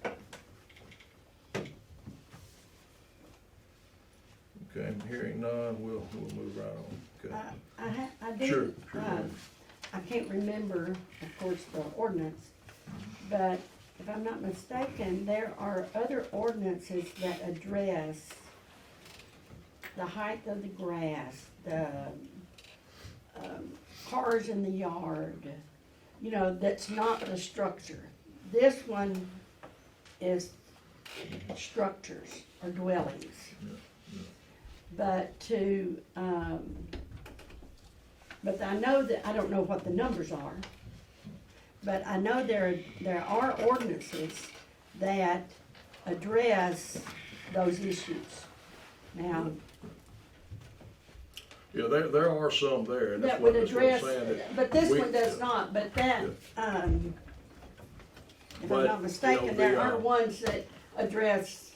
[SPEAKER 1] Okay, hearing none, we'll move right on. Okay.
[SPEAKER 7] I do.
[SPEAKER 1] Sure.
[SPEAKER 7] I can't remember, of course, the ordinance, but if I'm not mistaken, there are other ordinances that address the height of the grass, the cars in the yard, you know, that's not the structure. This one is structures or dwellings. But but I know that, I don't know what the numbers are, but I know there are ordinances that address those issues. Now,
[SPEAKER 1] Yeah, there are some there, and that's
[SPEAKER 7] that
[SPEAKER 1] what
[SPEAKER 7] would
[SPEAKER 1] I'm
[SPEAKER 7] address,
[SPEAKER 1] saying. That
[SPEAKER 7] but this
[SPEAKER 1] we-
[SPEAKER 7] one does not, but that, if I'm
[SPEAKER 1] But,
[SPEAKER 7] not mistaken,
[SPEAKER 1] you know,
[SPEAKER 7] there are ones that address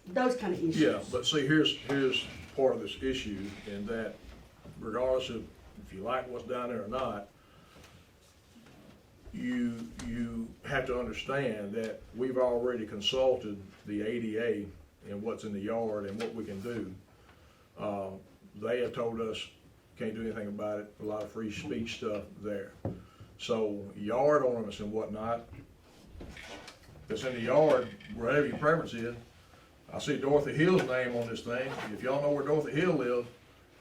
[SPEAKER 7] those kind of issues.
[SPEAKER 1] Yeah, but see, here's part of this issue, in that regardless of if you like what's down there or not, you have to understand that we've already consulted the ADA and what's in the yard and what we can do. They have told us can't do anything about it, a lot of free speech stuff there. So yard ornaments and whatnot, that's in the yard, wherever your preference is. I see Dorothy Hill's name on this thing. If y'all know where Dorothy Hill lives,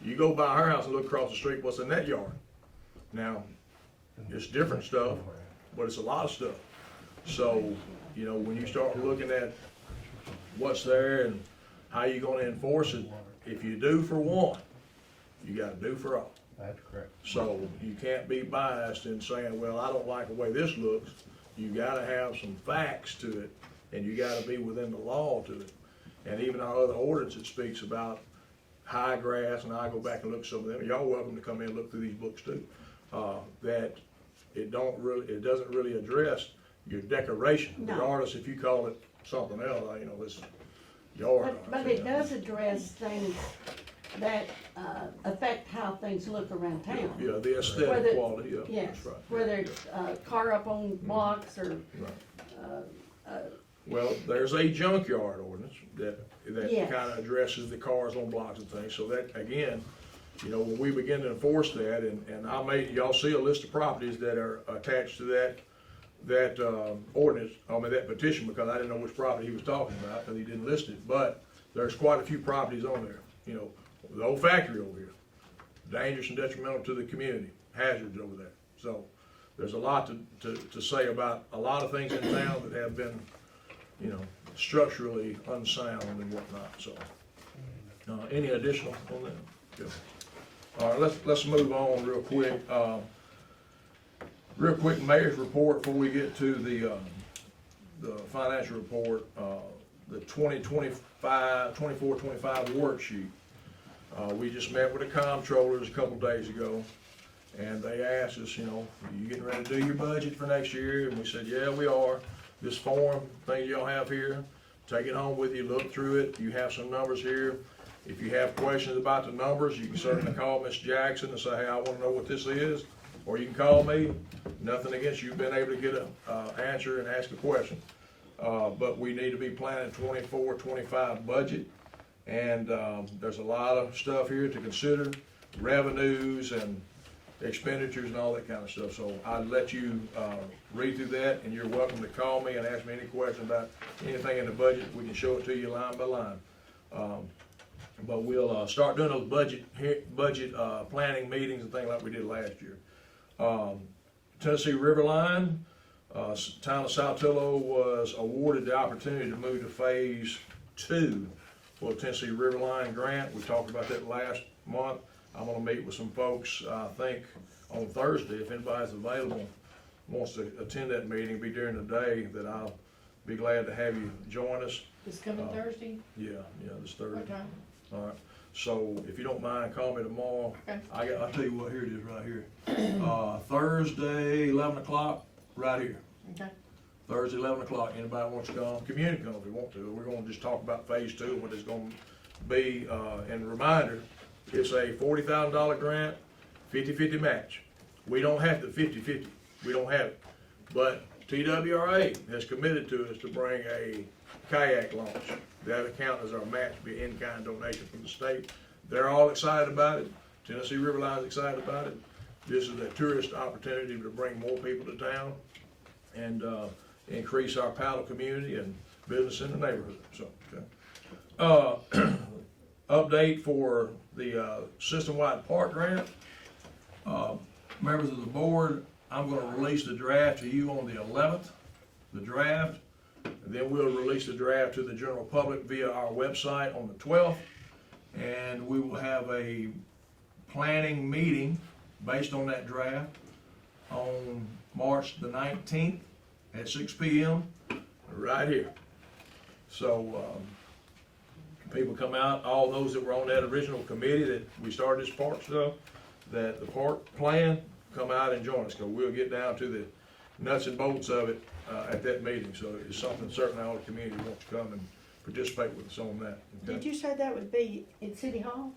[SPEAKER 1] you go by her house and look across the street, what's in that yard? Now, it's different stuff, but it's a lot of stuff. So, you know, when you start looking at what's there and how you're gonna enforce it, if you do for one, you gotta do for all.
[SPEAKER 8] That's correct.
[SPEAKER 1] So you can't be biased in saying, well, I don't like the way this looks. You gotta have some facts to it, and you gotta be within the law to it. And even our other ordinance, it speaks about high grass, and I go back and look at some of them. Y'all welcome to come in and look through these books too. That it doesn't really address your decoration,
[SPEAKER 7] No.
[SPEAKER 1] regardless if you call it something else, you know, it's yard.
[SPEAKER 7] But it does address things that affect how things look around town.
[SPEAKER 1] Yeah, the aesthetic
[SPEAKER 7] Whether-
[SPEAKER 1] quality, yeah,
[SPEAKER 7] Yes,
[SPEAKER 1] that's right.
[SPEAKER 7] whether it's car up on blocks or,
[SPEAKER 1] Right. Well, there's a junkyard ordinance that
[SPEAKER 7] Yes.
[SPEAKER 1] kind of addresses the cars on blocks and things, so that, again, you know, when we begin to enforce that, and y'all see a list of properties that are attached to that ordinance, that petition, because I didn't know which property he was talking about, because he didn't list it, but there's quite a few properties on there, you know, the old factory over here, dangerous and detrimental to the community, hazards over there, so there's a lot to say about a lot of things in town that have been, you know, structurally unsound and whatnot, so. Any additional on that? Good. All right, let's move on real quick. Real quick, mayor's report before we get to the financial report. the 24-25 worksheet. We just met with the comptrollers a couple days ago, and they asked us, you know, are you getting ready to do your budget for next year? And we said, yeah, we are. This form thing y'all have here, take it home with you, look through it. You have some numbers here. If you have questions about the numbers, you can certainly call Ms. Jackson and say, hey, I want to know what this is. Or you can call me. Nothing against you being able to get an answer and ask a question. But we need to be planning 24-25 budget. And there's a lot of stuff here to consider, revenues and expenditures and all that kind of stuff. So I'd let you read through that, and you're welcome to call me and ask me any question about anything in the budget. We can show it to you line by line. But we'll start doing those budget planning meetings and things like we did last year. Tennessee River Line, town of Saltillo was awarded the opportunity to move to phase 2 for the Tennessee River Line grant. We talked about that last month. I'm gonna meet with some folks, I think, on Thursday. If anybody's available, wants to attend that meeting, it'll be during the day, that I'll be glad to have you join us.
[SPEAKER 6] This coming Thursday?
[SPEAKER 1] Yeah, this Thursday.
[SPEAKER 6] What time?
[SPEAKER 1] All right, so if you don't mind, call me tomorrow.
[SPEAKER 6] Okay.
[SPEAKER 1] I'll tell you what, here it is right here. Thursday, 11 o'clock, right here.
[SPEAKER 6] Okay.
[SPEAKER 1] Thursday, 11 o'clock, anybody wants to come, community come if you want to. We're gonna just talk about phase 2 and what it's gonna be, and reminder, it's a $40,000 grant, 50-50 match. We don't have the 50-50, we don't have it. But TWRA has committed to us to bring a kayak launch. That account as our match, be in-kind donation from the state. They're all excited about it. Tennessee River Line's excited about it. This is a tourist opportunity to bring more people to town and increase our paddle community and business in the neighborhood. So, okay. Update for the system-wide park grant. Members of the board, I'm going to release the draft to you on the 11th, the draft. And then we'll release the draft to the general public via our website on the 12th. And we will have a planning meeting based on that draft on March the 19th at 6 p.m. right here. So people come out, all those that were on that original committee that we started this park stuff, that the park plan, come out and join us, because we'll get down to the nuts and bolts of it at that meeting. So it's something certainly all the community wants to come and participate with us on that. Okay?
[SPEAKER 7] Did you say that would be in City Hall?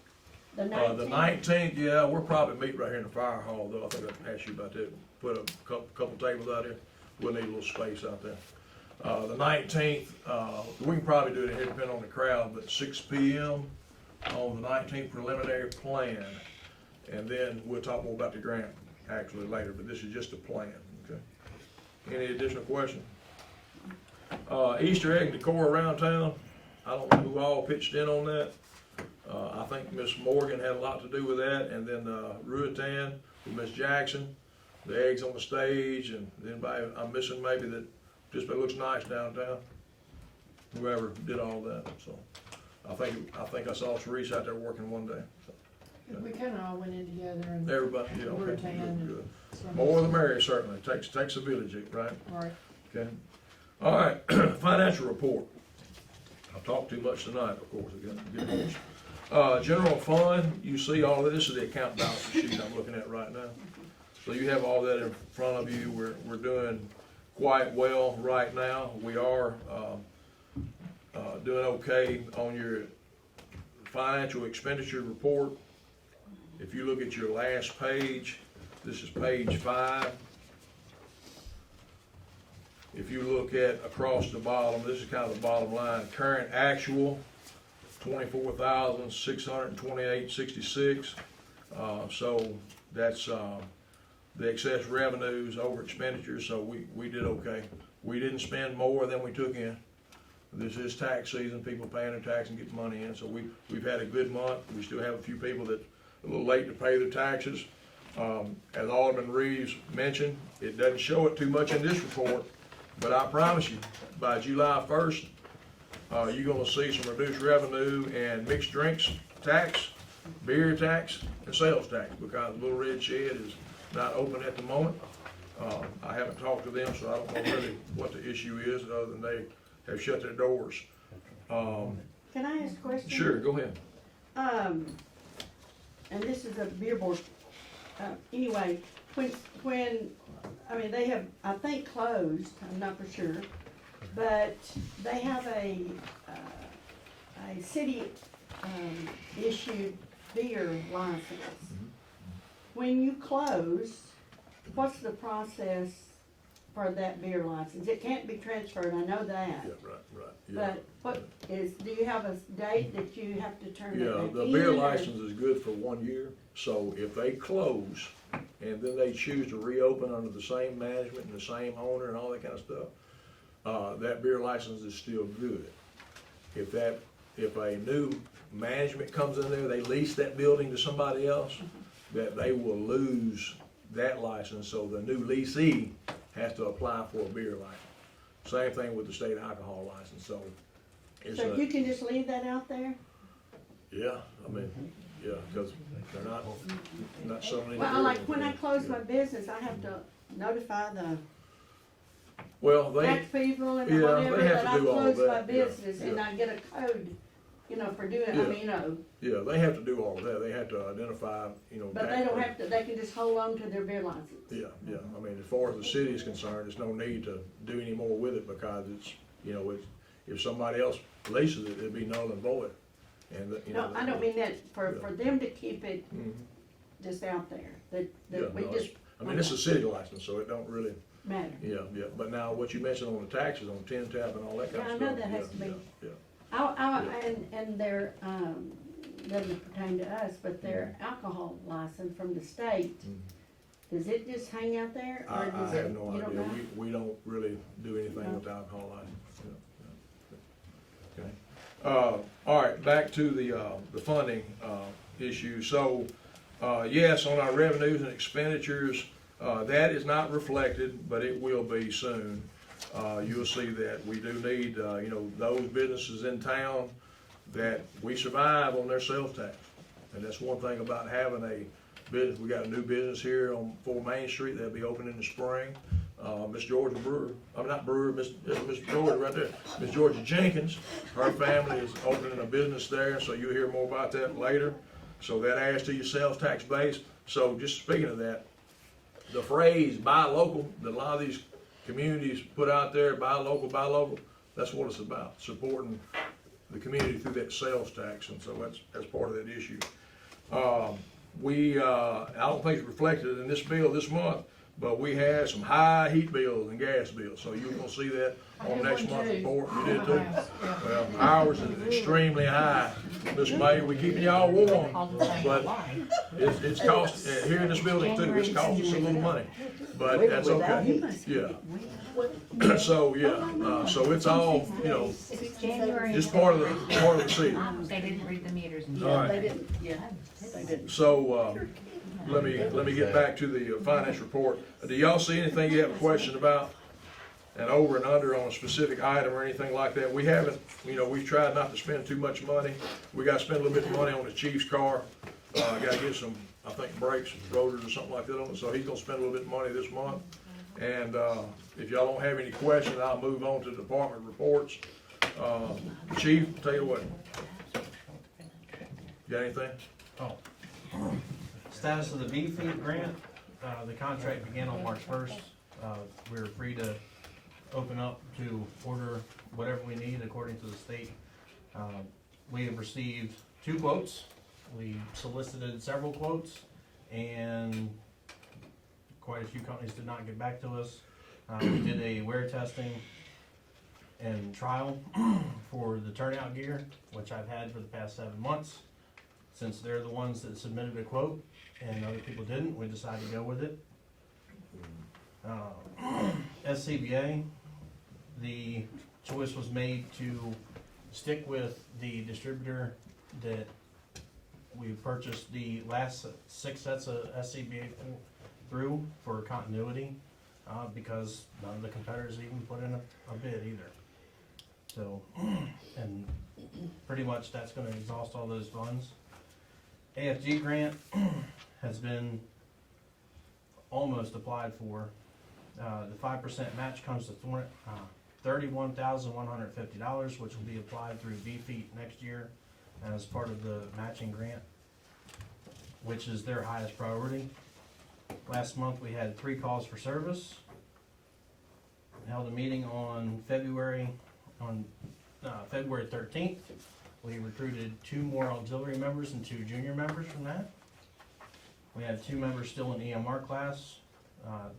[SPEAKER 7] The 19th?
[SPEAKER 1] The 19th, yeah, we'll probably meet right here in the fire hall, though. I think I asked you about that. Put a couple tables out there. We'll need a little space out there. The 19th, we can probably do it here depending on the crowd, but 6 p.m. on the 19th preliminary plan. And then we'll talk more about the grant actually later, but this is just a plan, okay? Any additional questions? Easter egg decor around town. I don't know who all pitched in on that. I think Miss Morgan had a lot to do with that, and then Ruatan with Miss Jackson, the eggs on the stage, and anybody I'm missing maybe that just it looks nice downtown. Whoever did all that, so I think I saw Teresa out there working one day. So, yeah.
[SPEAKER 6] We kind of all went in together and.
[SPEAKER 1] Everybody, yeah, okay,
[SPEAKER 6] Ruatan and
[SPEAKER 1] good.
[SPEAKER 6] some-
[SPEAKER 1] More the merrier, certainly. Takes a village, right?
[SPEAKER 6] Right.
[SPEAKER 1] Okay. All right, financial report. I've talked too much tonight, of course. I got to get more. General fund, you see all of this is the account balance sheet I'm looking at right now. So you have all that in front of you. We're doing quite well right now. We are doing okay on your financial expenditure report. If you look at your last page, this is page 5. If you look at across the bottom, this is kind of the bottom line. Current actual, $24,628.66. So that's the excess revenues over expenditures. So we did okay. We didn't spend more than we took in. This is tax season. People paying their tax and getting money in. So we've had a good month. We still have a few people that are a little late to pay their taxes. As Alderman Reeves mentioned, it doesn't show it too much in this report. But I promise you, by July 1st, you're going to see some reduced revenue and mixed drinks tax, beer tax, and sales tax, because Little Red Shed is not open at the moment. I haven't talked to them, so I don't know really what the issue is, other than they have shut their doors.
[SPEAKER 7] Can I ask a question?
[SPEAKER 1] Sure, go ahead.
[SPEAKER 7] And this is a beer board. Anyway, I mean, they have, I think, closed, I'm not for sure, but they have a city, issued beer license. When you close, what's the process for that beer license? It can't be transferred, I know that.
[SPEAKER 1] Yeah, right, yeah.
[SPEAKER 7] But do you have a date that you have to turn it
[SPEAKER 1] Yeah,
[SPEAKER 7] back in?
[SPEAKER 1] the beer
[SPEAKER 7] or-
[SPEAKER 1] license is good for 1 year, so if they close and then they choose to reopen under the same management and the same owner and all that kind of stuff, that beer license is still good. If a new management comes in there, they lease that building to somebody else, that they will lose that license, so the new leasee has to apply for a beer license. Same thing with the state alcohol license, so it's
[SPEAKER 7] So you can just leave that out there?
[SPEAKER 1] yeah, I mean, yeah, because they're not selling any.
[SPEAKER 7] Well, like when I
[SPEAKER 1] beer.
[SPEAKER 7] close my business, I have to notify the
[SPEAKER 1] Well, they,
[SPEAKER 7] tax people and
[SPEAKER 1] yeah,
[SPEAKER 7] whatever
[SPEAKER 1] they have
[SPEAKER 7] that
[SPEAKER 1] to
[SPEAKER 7] I
[SPEAKER 1] do all
[SPEAKER 7] closed
[SPEAKER 1] that,
[SPEAKER 7] my
[SPEAKER 1] yeah,
[SPEAKER 7] business and
[SPEAKER 1] yeah.
[SPEAKER 7] I get a code, for doing it,
[SPEAKER 1] Yeah. Yeah, they have to do all of that, they have to identify,
[SPEAKER 7] but they don't have to, they can just hold on to their beer license.
[SPEAKER 1] Yeah, I mean, as far as the city is concerned, there's no need to do any more with it, because it's, if somebody else leases it, it'd be null and void. And,
[SPEAKER 7] No, I don't mean that, for them to keep it
[SPEAKER 1] Mhm.
[SPEAKER 7] just out there,
[SPEAKER 1] Yeah,
[SPEAKER 7] that we
[SPEAKER 1] no,
[SPEAKER 7] just
[SPEAKER 1] I mean, it's a city license, so it don't really,
[SPEAKER 7] matter.
[SPEAKER 1] yeah, but now what you mentioned on the taxes, on tin tap and all that kind of
[SPEAKER 7] Yeah, I
[SPEAKER 1] stuff.
[SPEAKER 7] know that has to be-
[SPEAKER 1] Yeah,
[SPEAKER 7] And their, doesn't pertain to us, but their alcohol license from the state,
[SPEAKER 1] Mhm.
[SPEAKER 7] does it just hang out there? Or
[SPEAKER 1] I
[SPEAKER 7] does it,
[SPEAKER 1] have no
[SPEAKER 7] you don't
[SPEAKER 1] idea,
[SPEAKER 7] know?
[SPEAKER 1] we don't really do anything
[SPEAKER 7] No.
[SPEAKER 1] with the alcohol license. Yeah. Okay. All right, back to the funding, issue. So, yes, on our revenues and expenditures, that is not reflected, but it will be soon. You'll see that we do need, those businesses in town that we survive on their sales tax. And that's one thing about having a business. We got a new business here on 4 Main Street that'll be opening in the spring. Miss Georgia Brewer, I'm not Brewer, Miss Georgia right there. Miss Georgia Jenkins, her family is opening a business there, so you'll hear more about that later. So that adds to your sales tax base. So just speaking of that, the phrase buy local that a lot of these communities put out there, buy local, that's what it's about, supporting the community through that sales tax, and so that's part of that issue. I don't think it's reflected in this bill this month, but we had some high heat bills and gas bills, so you're gonna see that on next month's report. You did too? Well, ours is extremely high, Miss May, we keeping y'all warm, but it's cost, here in this building too, it's costing us a little money, but that's okay, yeah. So, so it's all,
[SPEAKER 9] January.
[SPEAKER 1] just part of the season.
[SPEAKER 9] They didn't read the meters and.
[SPEAKER 1] All right.
[SPEAKER 7] They didn't, they didn't.
[SPEAKER 1] So, let me get back to the finance report. Do y'all see anything you have a question about? And over and under on a specific item or anything like that? We haven't, we've tried not to spend too much money. We gotta spend a little bit of money on the chief's car. Gotta get some, I think, brakes, rotors or something like that on it, so he's gonna spend a little bit of money this month. And, if y'all don't have any questions, I'll move on to department reports. Chief, take it away. Got anything?
[SPEAKER 10] Oh. Status of the B-Feed grant, the contract began on March 1st. We're free to open up to order whatever we need according to the state. We have received 2 quotes. We solicited several quotes, and quite a few companies did not get back to us. We did a wear testing and trial for the turnout gear, which I've had for the past 7 months. Since they're the ones that submitted a quote and other people didn't, we decided to go with it. SCBA, the choice was made to stick with the distributor that we purchased the last 6 sets of SCBA through for continuity, because none of the competitors even put in a bid either. So, and pretty much that's gonna exhaust all those funds. AFG grant has been almost applied for. The 5% match comes to $31,150, which will be applied through BFeet next year as part of the matching grant, which is their highest priority. Last month, we had 3 calls for service. Held a meeting on February 13th. We recruited 2 more auxiliary members and 2 junior members from that. We have 2 members still in EMR class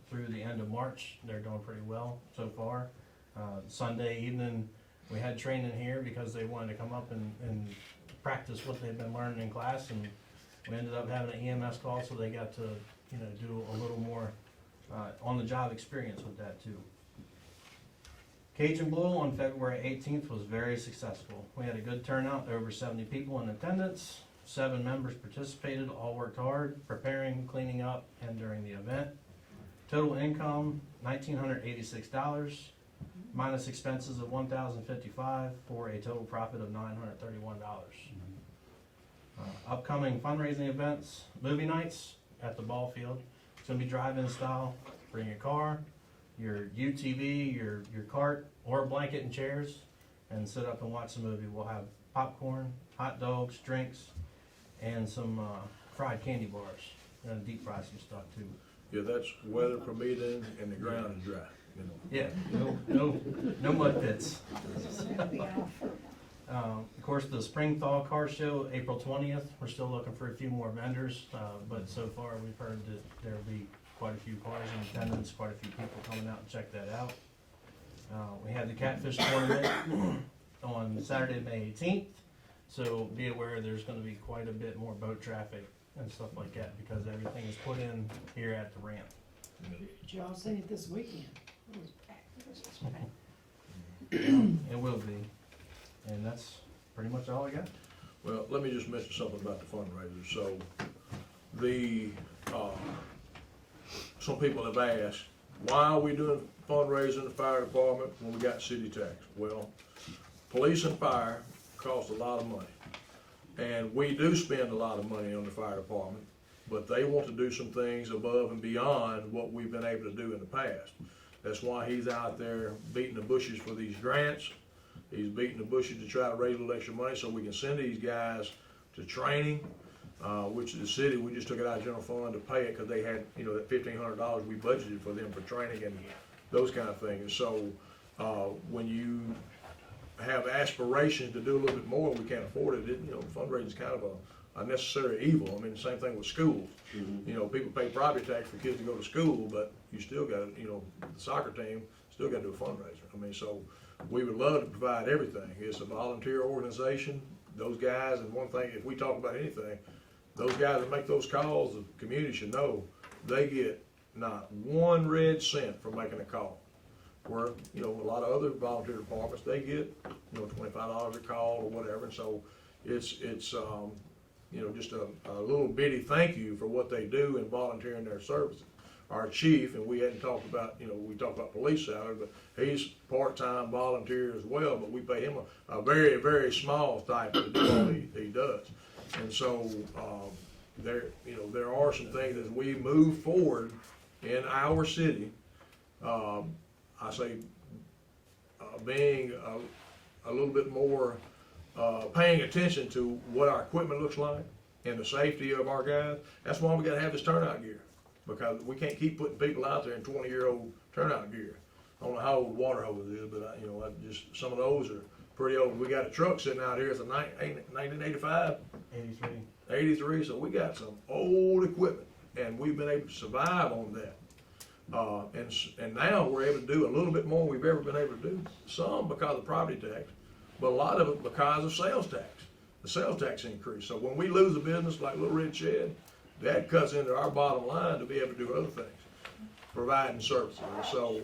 [SPEAKER 10] through the end of March. They're doing pretty well so far. Sunday evening, we had training here because they wanted to come up and practice what they've been learning in class, and we ended up having an EMS call, so they got to, you know, do a little more on-the-job experience with that too. Cajun Blue on February 18th was very successful. We had a good turnout, over 70 people in attendance. 7 members participated, all worked hard, preparing, cleaning up, and during the event. Total income, $1,986, minus expenses of $1,055, for a total profit of $931. Upcoming fundraising events, movie nights at the ball field. It's gonna be drive-in style. Bring your car, your UTV, your cart, or a blanket and chairs, and sit up and watch the movie. We'll have popcorn, hot dogs, drinks, and some fried candy bars. We're gonna deep fry some stuff too.
[SPEAKER 1] Yeah, that's weather permitting and the ground is dry, you know.
[SPEAKER 10] Yeah, no mud pits. Of course, the Spring Thaw Car Show, April 20th. We're still looking for a few more vendors, but so far we've heard that there'll be quite a few cars in attendance, quite a few people coming out and check that out. We had the Catfish Tournament on Saturday, May 18th. So be aware there's gonna be quite a bit more boat traffic and stuff like that because everything is put in here at the ramp.
[SPEAKER 6] Did y'all see it this weekend? It was packed.
[SPEAKER 10] It will be. And that's pretty much all I got.
[SPEAKER 1] Well, let me just mention something about the fundraiser. So, the, some people have asked, why are we doing fundraising in the fire department when we got city tax? Well, police and fire cost a lot of money. And we do spend a lot of money on the fire department, but they want to do some things above and beyond what we've been able to do in the past. That's why he's out there beating the bushes for these grants. He's beating the bushes to try to raise a little extra money so we can send these guys to training, which the city, we just took it out of general fund to pay it because they had, you know, that $1,500 we budgeted for them for training and those kind of things. So when you have aspirations to do a little bit more, we can't afford it. You know, fundraising is kind of a necessary evil. I mean, the same thing with schools.
[SPEAKER 2] Mhm.
[SPEAKER 1] You know, people pay property tax for kids to go to school, but you still got, you know, the soccer team still got to do a fundraiser. I mean, so we would love to provide everything. It's a volunteer organization. Those guys, and one thing, if we talk about anything, those guys that make those calls, the community should know, they get not 1 red cent for making a call. Where, you know, a lot of other volunteer departments, they get, you know, $25 a call or whatever. And so it's you know, just a little bitty thank you for what they do in volunteering their services. Our chief, and we hadn't talked about, you know, we talked about police salary, but he's part-time volunteer as well, but we pay him a very, very small stipend to do all he does. And so, there, you know, there are some things as we move forward in our city, I say, being a little bit more, paying attention to what our equipment looks like and the safety of our guys. That's why we gotta have this turnout gear, because we can't keep putting people out there in 20-year-old turnout gear. I don't know how old water hose is, but you know, just some of those are pretty old. We got a truck sitting out here, it's a 1985, 83, so we got some old equipment, and we've been able to survive on that. And now we're able to do a little bit more than we've ever been able to do. Some because of property tax, but a lot of it because of sales tax. The sales tax increase. So when we lose a business like Little Red Shed, that cuts into our bottom line to be able to do other things, providing services. And so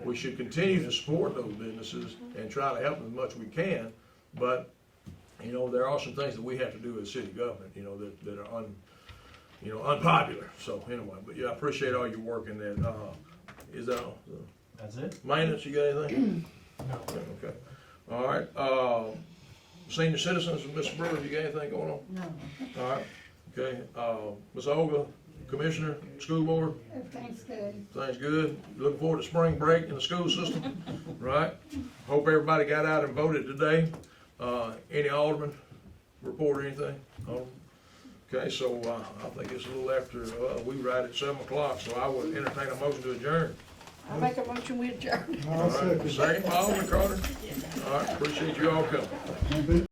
[SPEAKER 1] we should continue to support those businesses and try to help them as much as we can. But, you know, there are some things that we have to do as city government, you know, that are unpopular. So anyway, but yeah, I appreciate all your work in that. Is that all?
[SPEAKER 10] That's it?
[SPEAKER 1] Maintenance, you got anything?
[SPEAKER 10] No.
[SPEAKER 1] Okay. All right. Senior citizens, Mr. Brewer, you got anything going on?
[SPEAKER 6] No.
[SPEAKER 1] All right. Okay. Ms. Olga, Commissioner, school board?
[SPEAKER 7] Everything's good.
[SPEAKER 1] Things good? Looking forward to spring break in the school system, right? Hope everybody got out and voted today. Any alderman report or anything? Alderman? Okay, so, I think it's a little after, we ride at 7 o'clock, so I would entertain a motion to adjourn.
[SPEAKER 7] I make a motion we adjourn.
[SPEAKER 1] All right, second by Alderman Carter. All right, appreciate you all coming.